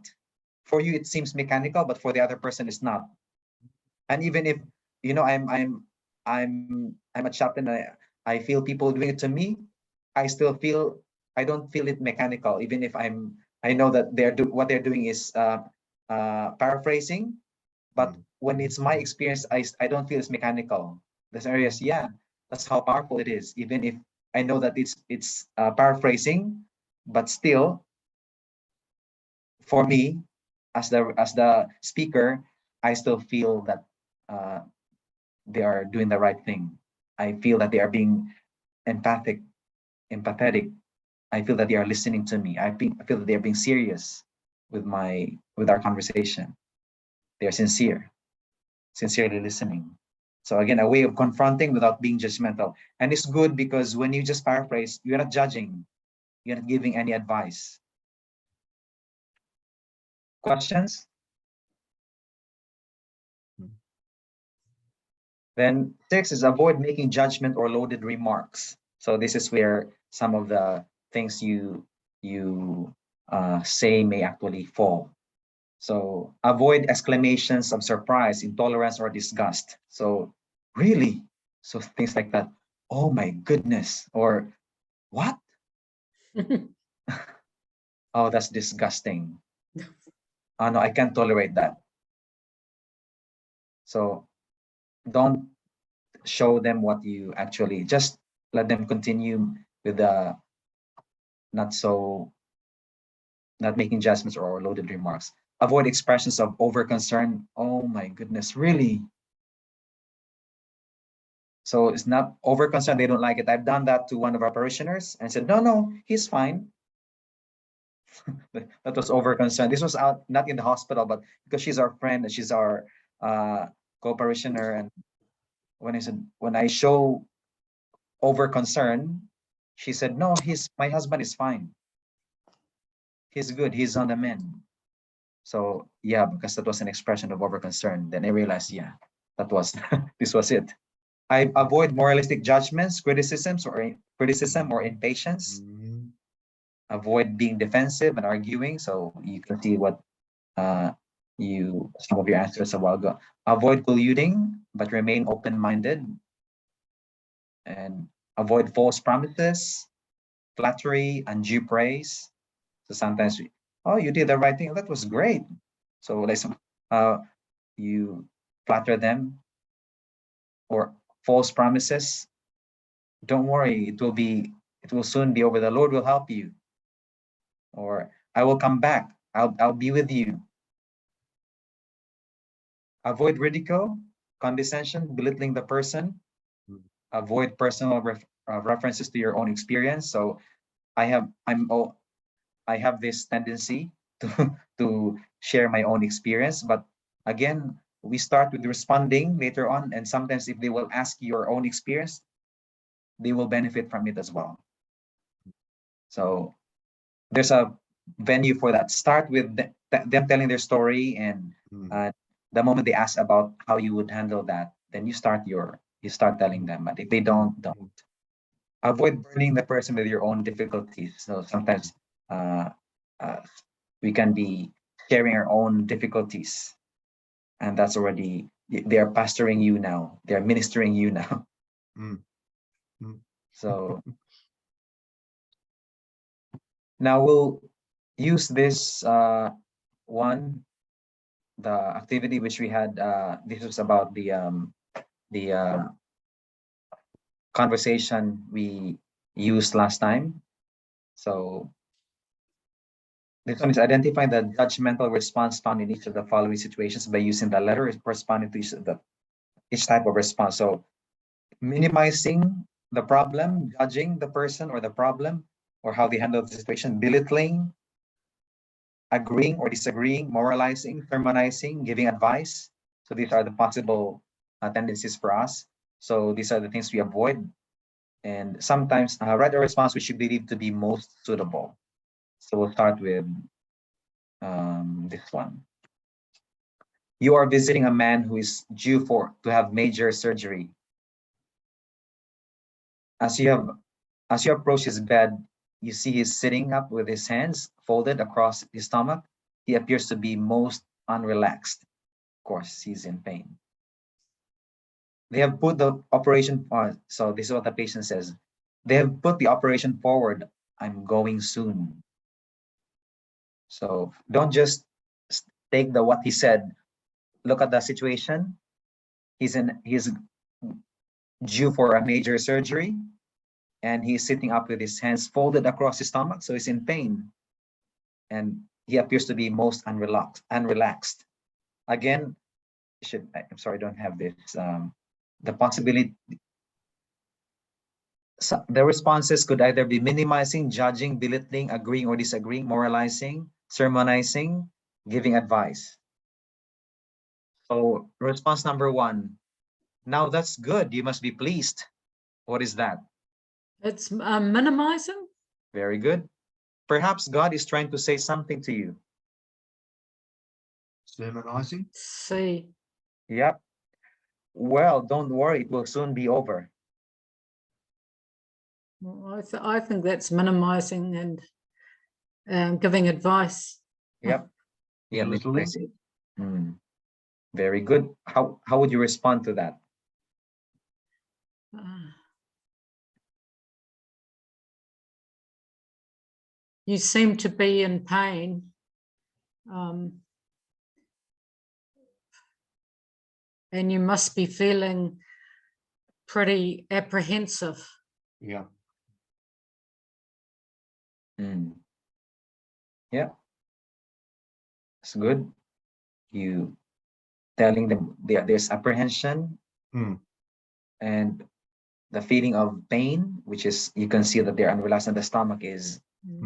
For you it seems mechanical, but for the other person it's not. And even if I'm a chaplain, I feel people doing it to me, I don't feel it mechanical, even if I know that what they're doing is paraphrasing. But when it's my experience, I don't feel it's mechanical. There's areas, yeah, that's how powerful it is. Even if I know that it's paraphrasing, but still, for me, as the speaker, I still feel that they are doing the right thing. I feel that they are being empathetic. I feel that they are listening to me. I feel that they are being serious with our conversation. They are sincerely listening. So again, a way of confronting without being judgmental. And it's good because when you just paraphrase, you're not judging. You're not giving any advice. Questions? Then 6 is avoid making judgment or loaded remarks. So this is where some of the things you say may actually fall. So avoid exclamations of surprise, intolerance, or disgust. So really? So things like that. Oh my goodness. Or what? Oh, that's disgusting. Oh no, I can't tolerate that. So don't show them what you actually, just let them continue with the not making judgments or loaded remarks. Avoid expressions of over concern. Oh my goodness, really? So it's not over concern, they don't like it. I've done that to one of our parishioners and said, no, he's fine. That was over concern. This was out, not in the hospital, but because she's our friend and she's our co-parishioner. And when I show over concern, she said, no, my husband is fine. He's good, he's on the mend. So yeah, because that was an expression of over concern. Then I realized, yeah, this was it. I avoid moralistic judgments, criticism or impatience. Avoid being defensive and arguing. So you can see what some of your answers a while ago. Avoid colluding, but remain open-minded. And avoid false promises, flattery, undue praise. So sometimes you did the right thing. That was great. So you flatter them, or false promises. Don't worry, it will soon be over. The Lord will help you. Or I will come back. I'll be with you. Avoid ridicule, condescension, belittling the person. Avoid personal references to your own experience. So I have this tendency to share my own experience, but again, we start with responding later on, and sometimes if they will ask your own experience, they will benefit from it as well. So there's a venue for that. Start with them telling their story, and the moment they ask about how you would handle that, then you start telling them. But if they don't. Avoid burning the person with your own difficulties. So sometimes we can be sharing our own difficulties, and that's already, they are pastoring you now. They are ministering you now. So now we'll use this one, the activity which we had. This was about the conversation we used last time. So this one is identifying the judgmental response found in each of the following situations by using the letter corresponding to each type of response. So minimizing the problem, judging the person or the problem, or how they handle the situation, belittling, agreeing or disagreeing, moralizing, sermonizing, giving advice. So these are the possible tendencies for us. So these are the things we avoid. And sometimes write a response which you believe to be most suitable. So we'll start with this one. You are visiting a man who is due to have major surgery. As you approach his bed, you see he's sitting up with his hands folded across his stomach. He appears to be most unrelaxed. Of course, he's in pain. They have put the operation on. So this is what the patient says. They have put the operation forward. I'm going soon. So don't just take what he said. Look at the situation. He's due for a major surgery, and he's sitting up with his hands folded across his stomach, so he's in pain, and he appears to be most unrelaxed. Again, I'm sorry, I don't have this. The possibility. So the responses could either be minimizing, judging, belittling, agreeing or disagreeing, moralizing, sermonizing, giving advice. So response number 1, now that's good. You must be pleased. What is that? It's minimizing. Very good. Perhaps God is trying to say something to you. Sermonizing. See. Yep. Well, don't worry. It will soon be over. Well, I think that's minimizing and giving advice. Yep. Yeah. Belittling. Very good. How would you respond to that? You seem to be in pain. And you must be feeling pretty apprehensive. Yeah. Yeah. It's good. You telling them there's apprehension and the feeling of pain, which is you can see that they're unrelaxed and the stomach is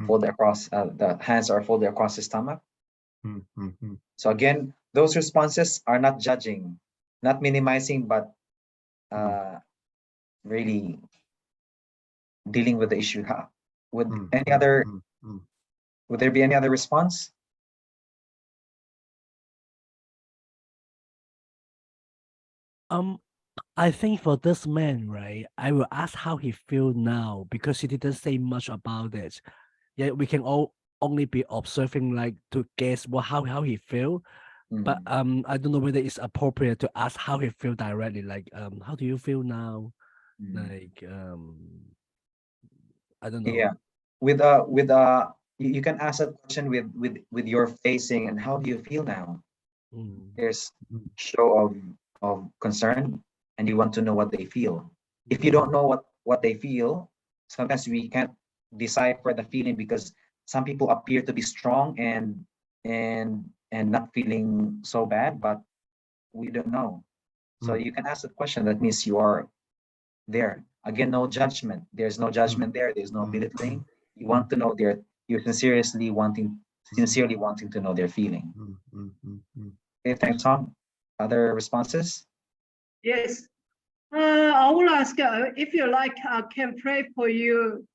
folded across, the hands are folded across the stomach. So again, those responses are not judging, not minimizing, but really dealing with the issue. Would any other, would there be any other response? I think for this man, right, I will ask how he feel now because he didn't say much about it. Yeah, we can only be observing, like, to guess how he feel. But I don't know whether it's appropriate to ask how he feel directly. Like, how do you feel now? Like, I don't know. Yeah, you can ask that question with your facing and how do you feel now? There's show of concern and you want to know what they feel. If you don't know what they feel, sometimes we can't decipher the feeling because some people appear to be strong and not feeling so bad, but we don't know. So you can ask the question. That means you are there. Again, no judgment. There's no judgment there. There's no belittling. You want to know you're sincerely wanting to know their feeling. Okay, thanks, Tom. Other responses? Yes. I will ask if you like, I can pray for you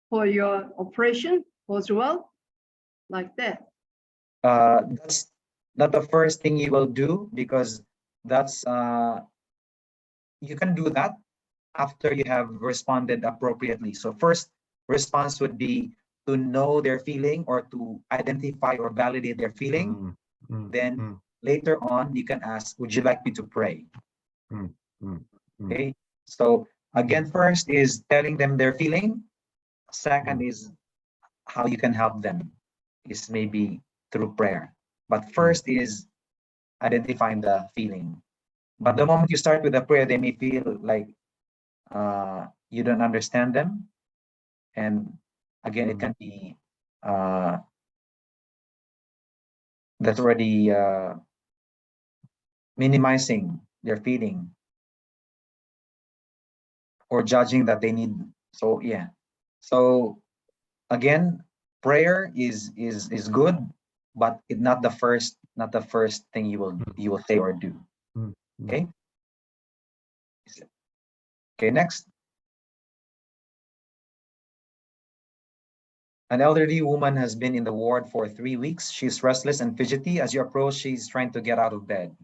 for your operation as well, like that. That's not the first thing you will do because that's you can do that after you have responded appropriately. So first response would be to know their feeling or to identify or validate their feeling. Then later on, you can ask, would you like me to pray? Okay. So again, first is telling them their feeling. Second is how you can help them is maybe through prayer. But first is identifying the feeling. But the moment you start with a prayer, they may feel like you don't understand them. And again, it can be that's already minimizing their feeling or judging that they need. So yeah. So again, prayer is good, but it's not the first thing you will say or do. Okay. Okay, next. An elderly woman has been in the ward for 3 weeks. She's restless and fidgety. As you approach, she's trying to get out of bed.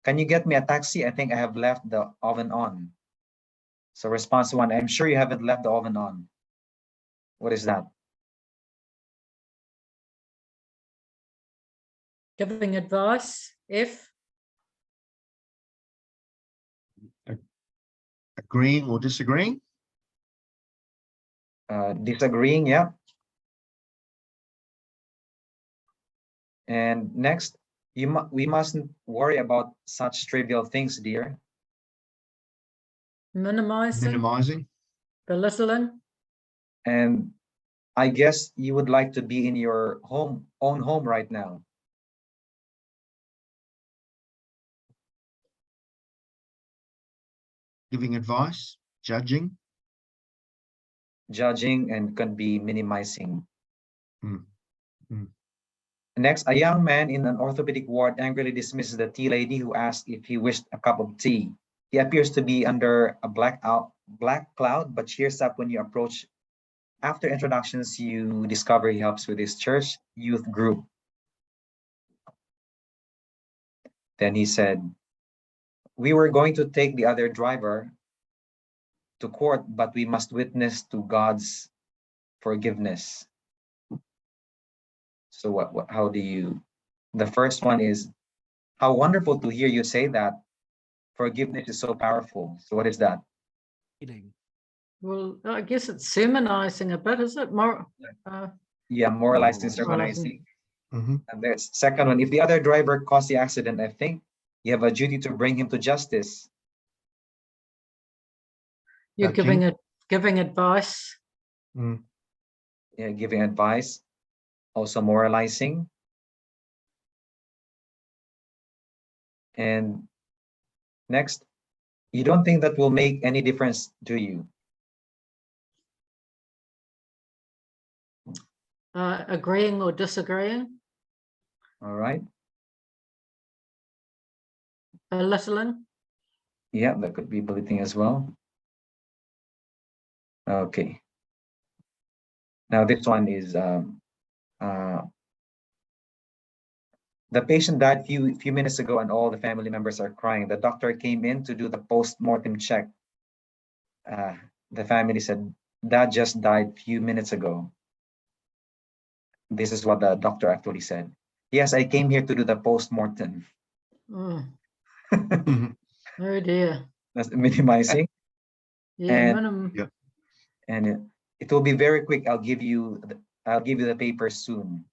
Can you get me a taxi? I think I have left the oven on. So response 1, I'm sure you haven't left the oven on. What is that? Giving advice. F. Agreeing or disagreeing? Disagreeing, yeah. And next, we mustn't worry about such trivial things, dear. Minimizing. Minimizing? Belittling. And I guess you would like to be in your own home right now. Giving advice? Judging? Judging and can be minimizing. Mm. Mm. Next, a young man in an orthopedic ward angrily dismisses the tea lady who asked if he wished a cup of tea. He appears to be under a black cloud, but cheers up when you approach. After introductions, you discover he helps with his church youth group. Then he said, we were going to take the other driver to court, but we must witness to God's forgiveness. So how do you, the first one is, how wonderful to hear you say that. Forgiveness is so powerful. So what is that? Feeling. Well, I guess it's sermonizing a bit, is it? More. Yeah, moralizing, Moralizing. sermonizing. Mm-hmm. And there's second one, if the other driver caused the accident, I think you have a duty to bring him to justice. You're Judging. giving advice. Mm. Yeah, giving advice, also moralizing. And next, you don't think that will make any difference to you. Agreeing or disagreeing. All right. Belittling. Yeah, that could be belittling as well. Okay. Now this one is the patient died few minutes ago and all the family members are crying. The doctor came in to do the post-mortem check. The family said, Dad just died few minutes ago. This is what the doctor actually said. Yes, I came here to do the post-mortem. Oh, Mhm. oh dear. That's minimizing. Yeah, And- minimum. Yeah. And it will be very quick. I'll give you the papers soon.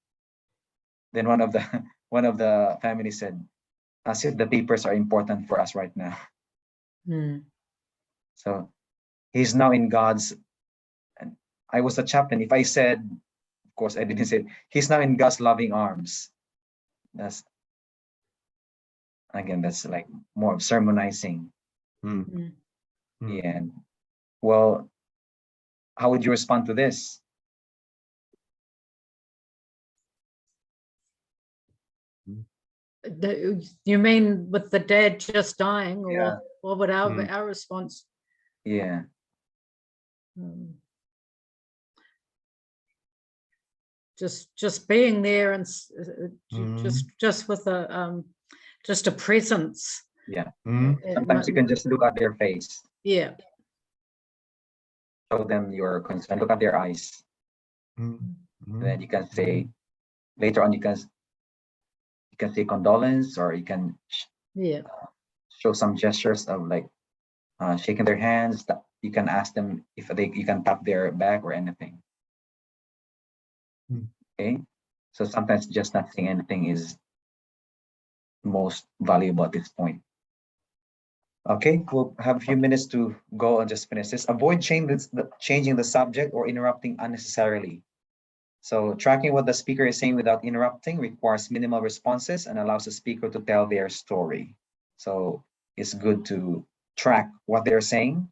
Then one of the family said, as if the papers are important for us right now. Hmm. So he's now in God's. And I was a chaplain. If I said, of course, I didn't say, he's now in God's loving arms. That's like more of sermonizing. Mm. Hmm. Mm. Yeah. And, well, how would you respond to this? You mean with the dad just dying, or Yeah. what would our Hmm. our response? Yeah. Hmm. Just being there and just with just a presence. Yeah. Mm. Sometimes you can just look at their face, Yeah. show them your concern, look at their eyes. Mm. Mm. Then you can say, later on, you can say condolence, or you can Yeah. show some gestures of like shaking their hands. You can ask them if you can tap their back or anything. Okay, so sometimes just not saying anything is most valuable at this point. Okay, we'll have a few minutes to go and just finish this. Avoid changing the subject or interrupting unnecessarily. So tracking what the speaker is saying without interrupting requires minimal responses and allows the speaker to tell their story. So it's good to track what they're saying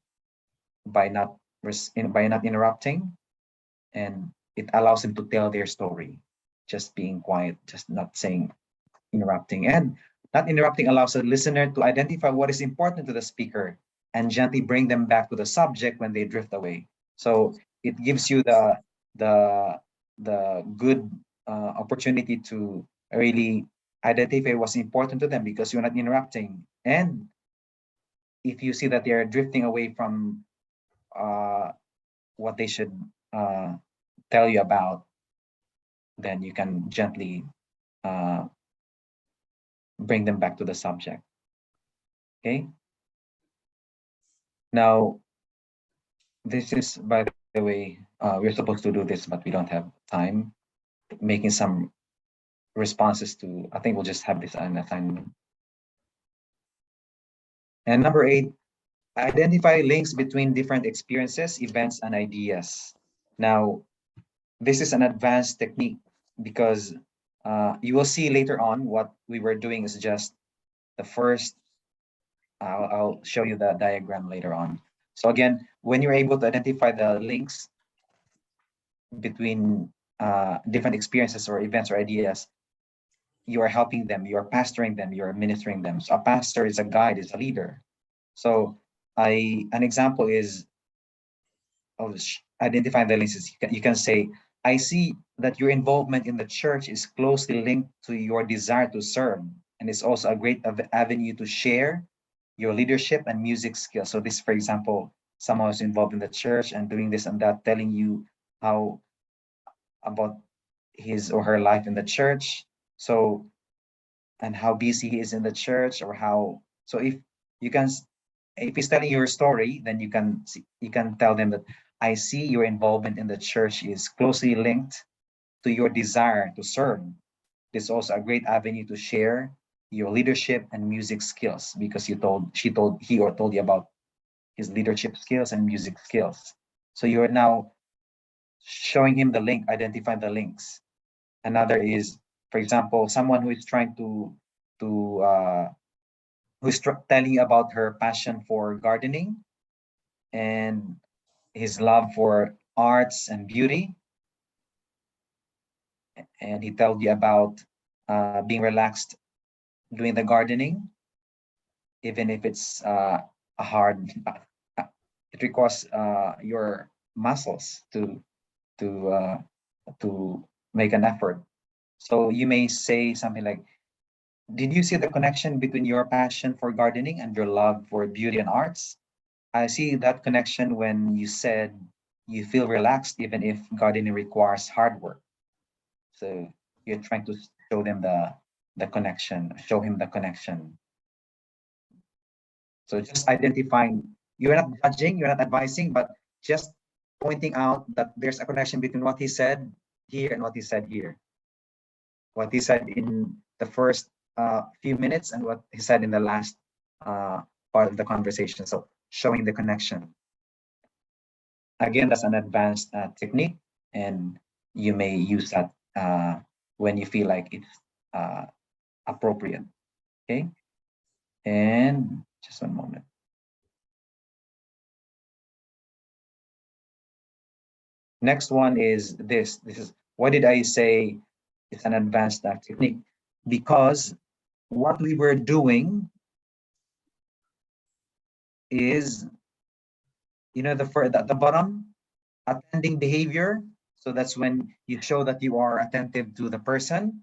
by not interrupting, and it allows them to tell their story. Just being quiet, just not saying interrupting. And not interrupting allows the listener to identify what is important to the speaker and gently bring them back to the subject when they drift away. So it gives you the good opportunity to really identify what's important to them because you're not interrupting. And if you see that they are drifting away from what they should tell you about, then you can gently bring them back to the subject. Okay. Now, this is, by the way, we're supposed to do this, but we don't have time. Making some responses to, I think we'll just have this an assignment. And number 8, identify links between different experiences, events, and ideas. Now, this is an advanced technique because you will see later on what we were doing is just the first. I'll show you the diagram later on. So again, when you're able to identify the links between different experiences or events or ideas, you are helping them, you are pastoring them, you are ministering them. So a pastor is a guide, is a leader. So an example is of identifying the links. You can say, I see that your involvement in the church is closely linked to your desire to serve, and it's also a great avenue to share your leadership and music skills. So this, for example, someone who's involved in the church and doing this and that, telling you how about his or her life in the church. So, and how busy he is in the church, or how, so if he's telling your story, then you can tell them that I see your involvement in the church is closely linked to your desire to serve. This is also a great avenue to share your leadership and music skills because he or told you about his leadership skills and music skills. So you're now showing him the link, identifying the links. Another is, for example, someone who is trying who's telling you about her passion for gardening and his love for arts and beauty. And he told you about being relaxed doing the gardening, even if it's a hard, it requires your muscles to make an effort. So you may say something like, did you see the connection between your passion for gardening and your love for beauty and arts? I see that connection when you said you feel relaxed even if gardening requires hard work. So you're trying to show them the connection, show him the connection. So just identifying, you're not judging, you're not advising, but just pointing out that there's a connection between what he said here and what he said here. What he said in the first few minutes and what he said in the last part of the conversation. So showing the connection. Again, that's an advanced technique, and you may use that when you feel like it's appropriate. Okay, and just one moment. Next one is this. This is, why did I say it's an advanced technique? Because what we were doing is, you know, the bottom, attending behavior. So that's when you show that you are attentive to the person.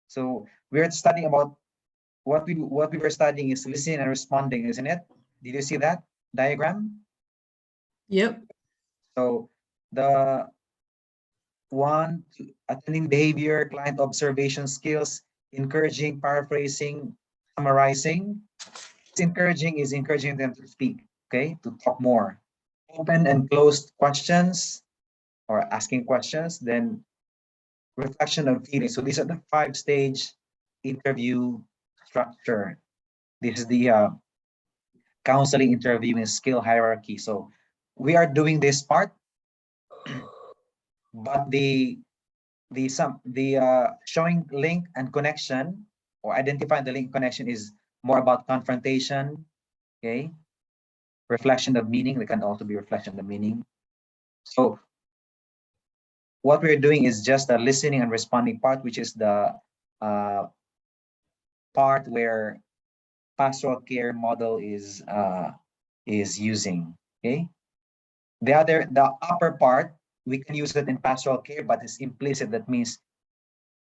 So we're studying about what we were studying is listening and responding, isn't it? Did you see that diagram? Yep. So the one, attending behavior, client observation skills, encouraging, paraphrasing, summarizing. It's encouraging them to speak, okay, to talk more. Open and closed questions or asking questions, then reflection of feelings. So these are the 5-stage interview structure. This is the counseling, interviewing, skill hierarchy. So we are doing this part, but the showing link and connection, or identifying the link connection, is more about confrontation. Okay, reflection of meaning. They can also be reflection of meaning. So what we're doing is just the listening and responding part, which is the part where pastoral care model is using. Okay, the upper part, we can use it in pastoral care, but it's implicit. That means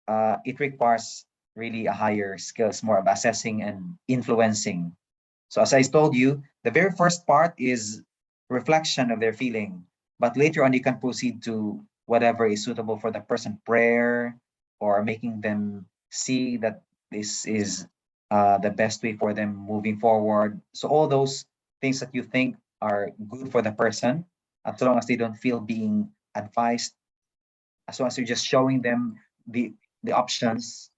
it requires really a higher skills, more of assessing and influencing. So as I told you, the very first part is reflection of their feeling, but later on you can proceed to whatever is suitable for the person, prayer, or making them see that this is the best way for them moving forward. So all those things that you think are good for the person, as long as they don't feel being advised, as long as you're just showing them the options,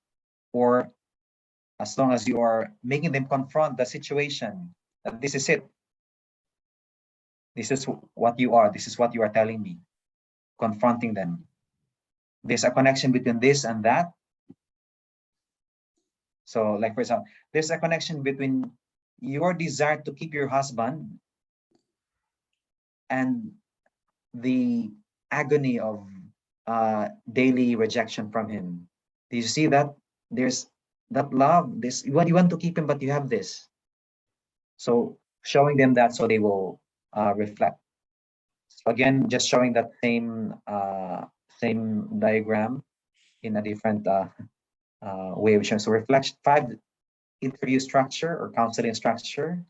or as long as you are making them confront the situation, that this is it. This is what you are. This is what you are telling me. Confronting them. There's a connection between this and that. So, like for example, there's a connection between your desire to keep your husband and the agony of daily rejection from him. Do you see that? There's that love. This, you want to keep him, but you have this. So showing them that, so they will reflect. So again, just showing that same diagram in a different way of showing. So reflection 5, interview structure or counseling structure,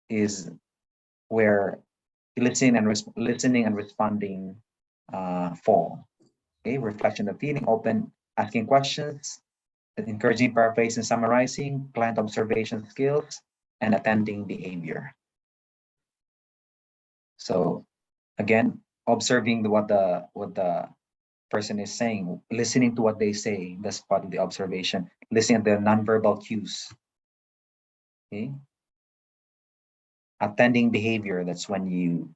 is where listening and responding fall. Okay, reflection of feeling, open, asking questions, encouraging, paraphrasing, summarizing, client observation skills, and attending behavior. So again, observing what the person is saying, listening to what they say, that's part of the observation. Listening to the nonverbal cues. Okay. Attending behavior, that's when you,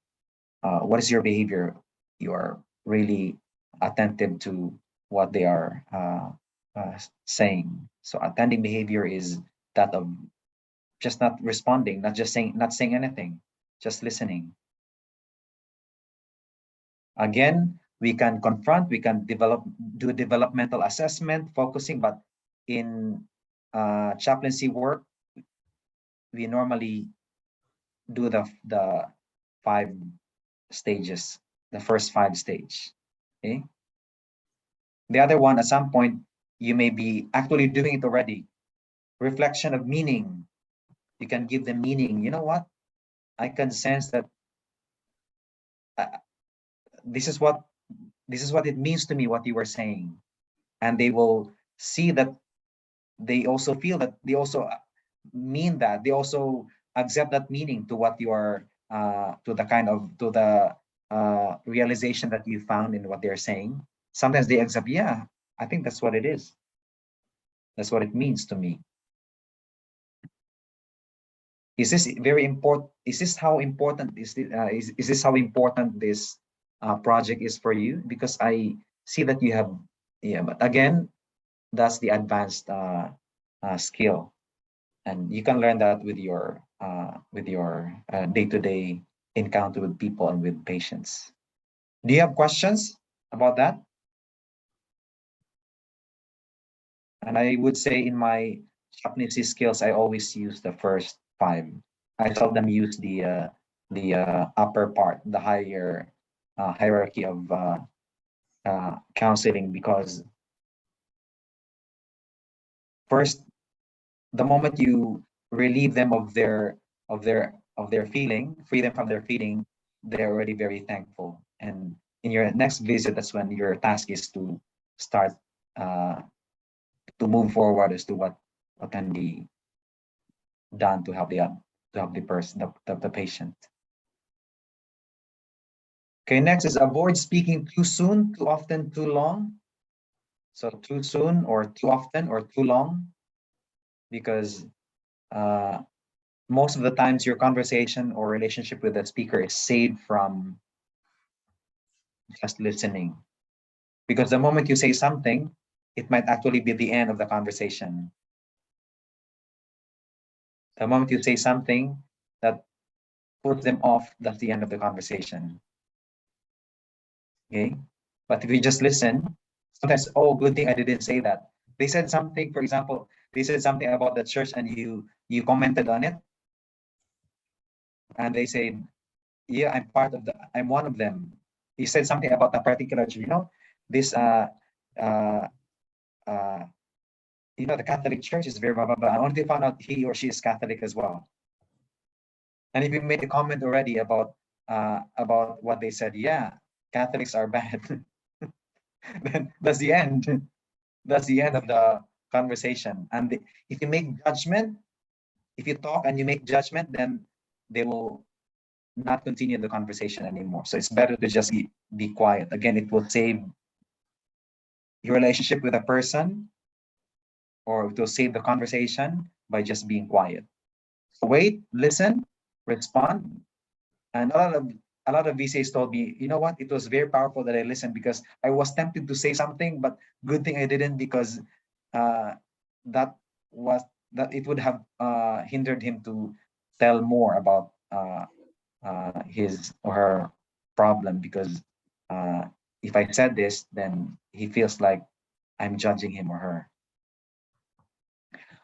what is your behavior? You are really attentive to what they are saying. So attending behavior is that of just not responding, not saying anything, just listening. Again, we can confront, we can do developmental assessment, focusing, but in chaplaincy work, we normally do the 5 stages, the first 5 stage. Okay. The other one, at some point, you may be actually doing it already. Reflection of meaning. You can give them meaning. You know what? I can sense that this is what it means to me, what you were saying. And they will see that they also feel that, they also mean that, they also accept that meaning to what you are, to the realization that you found in what they're saying. Sometimes they accept, yeah, I think that's what it is. That's what it means to me. Is this very important? Is this how important is this how important this project is for you? Because I see that you have, yeah, but again, that's the advanced skill, and you can learn that with your day-to-day encounter with people and with patients. Do you have questions about that? And I would say in my chaplaincy skills, I always use the first 5. I seldom use the upper part, the higher hierarchy of counseling, because first, the moment you relieve them of their feeling, free them from their feeling, they're already very thankful. And in your next visit, that's when your task is to start to move forward as to what can be done to help the person, the patient. Okay, next is avoid speaking too soon, too often, too long. So too soon or too often or too long, because most of the times your conversation or relationship with the speaker is saved from just listening. Because the moment you say something, it might actually be the end of the conversation. The moment you say something that puts them off, that's the end of the conversation. Okay? But if you just listen, sometimes, oh, good thing I didn't say that. They said something, for example, they said something about the church and you commented on it. And they say, yeah, I'm one of them. He said something about a particular church, this the Catholic Church is very blah blah blah. I only found out he or she is Catholic as well. And if you made a comment already about what they said, yeah, Catholics are bad, then that's the end. That's the end of the conversation. And if you make judgment, if you talk and you make judgment, then they will not continue the conversation anymore. So it's better to just be quiet. Again, it will save your relationship with a person, or it will save the conversation by just being quiet. So wait, listen, respond. And a lot of VCs told me, you know what, it was very powerful that I listened, because I was tempted to say something, but good thing I didn't, because that it would have hindered him to tell more about his or her problem, because if I said this, then he feels like I'm judging him or her.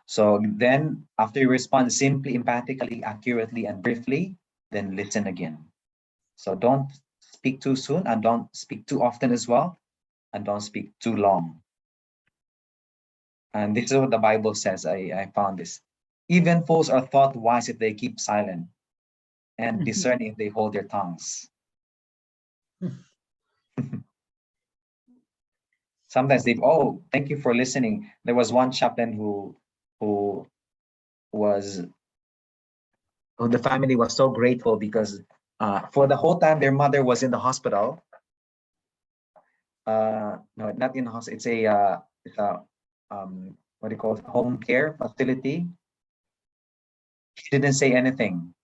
So then after you respond simply, empathically, accurately, and briefly, then listen again. So don't speak too soon, and don't speak too often as well, and don't speak too long. And this is what the Bible says. I found this. Even fools are thought wise if they keep silent, and discerning if they hold their tongues. Sometimes thank you for listening. There was one chaplain who the family was so grateful, because for the whole time their mother was in the hospital. No, not in the hospital. It's a what do you call it? Home care facility. He didn't say anything,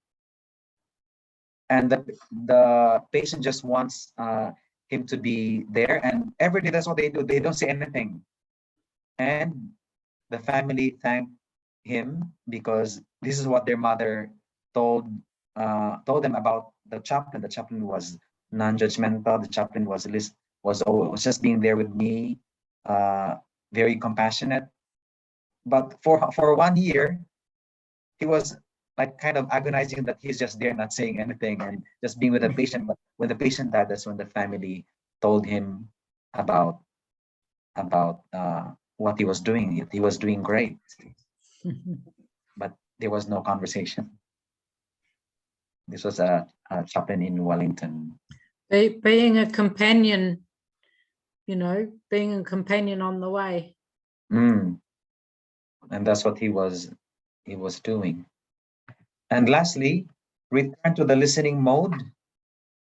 and the patient just wants him to be there, and every day that's what they do. They don't say anything, and the family thanked him, because this is what their mother told them about the chaplain. The chaplain was non-judgmental. The chaplain was just being there with me, very compassionate. But for 1 year, he was like kind of agonizing that he's just there, not saying anything, and just being with the patient. But when the patient died, that's when the family told him about what he was doing. He was doing great, but there was no conversation. This was a chaplain in Wellington. Being a companion, being a companion on the way. And that's what he was doing. And lastly, return to the listening mode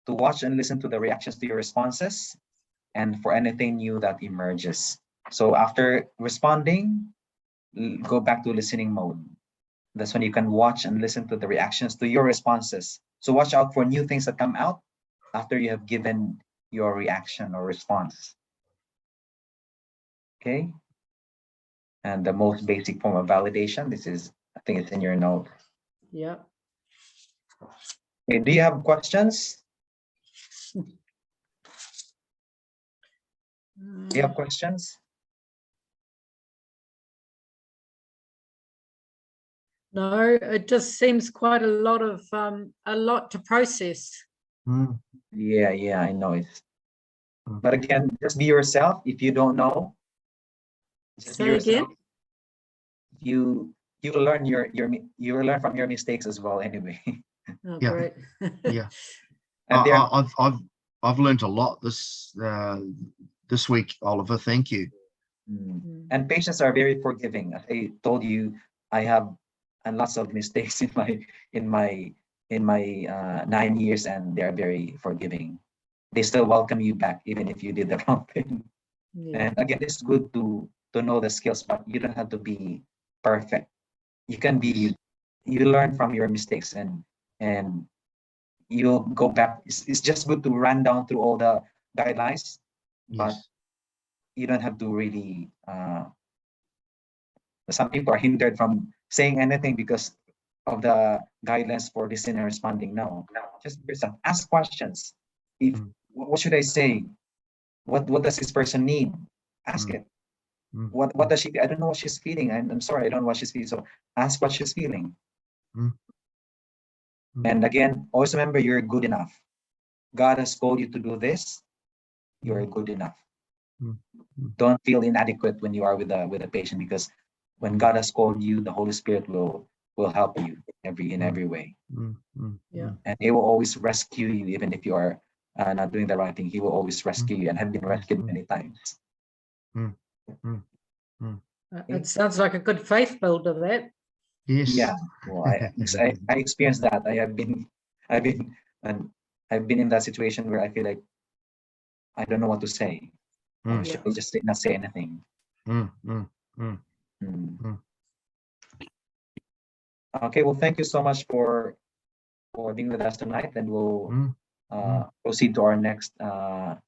to watch and listen to the reactions to your responses, and for anything new that emerges. So after responding, go back to listening mode. That's when you can watch and listen to the reactions to your responses. So watch out for new things that come out after you have given your reaction or response. Okay. And the most basic form of validation, I think it's in your note. Yeah. Okay, do you have questions? Do you have questions? No, it just seems quite a lot to process. Yeah, I know it. But again, just be yourself. If you don't know, just be Say yourself. again? You will learn from your mistakes as well anyway. Oh, Yeah. great. Yeah. And I've learned a lot this week, Oliver. Thank you. And patients are very forgiving. As I told you, I have lots of mistakes in my 9 years, and they are very forgiving. They still welcome you back even if you did the wrong thing. Yeah. And again, it's good to know the skills, but you don't have to be perfect. You can be you learn from your mistakes, and you'll go back. It's just good to run down through all the guidelines, but Yes. you don't have to really. Some people are hindered from saying anything because of the guidelines for listening and responding. No, just yourself. Ask questions. If what should I say? What does this person need? Ask it. What does she? I don't know what she's feeling. I'm sorry, I don't know what she's feeling. So ask what she's feeling. And again, always remember you're good enough. God has called you to do this. You're good enough. Don't feel inadequate when you are with a patient, because when God has called you, the Holy Spirit will help you in every way. Yeah. And He will always rescue you, even if you are not doing the right thing. He will always rescue you, and have been rescued many times. It sounds like a good faith builder, that. Yes. Yeah, well, I experienced that. I've been in that situation where I feel like I don't know what to say. Or should I just not say anything? Okay, well, thank you so much for being with us tonight, and we'll proceed to our next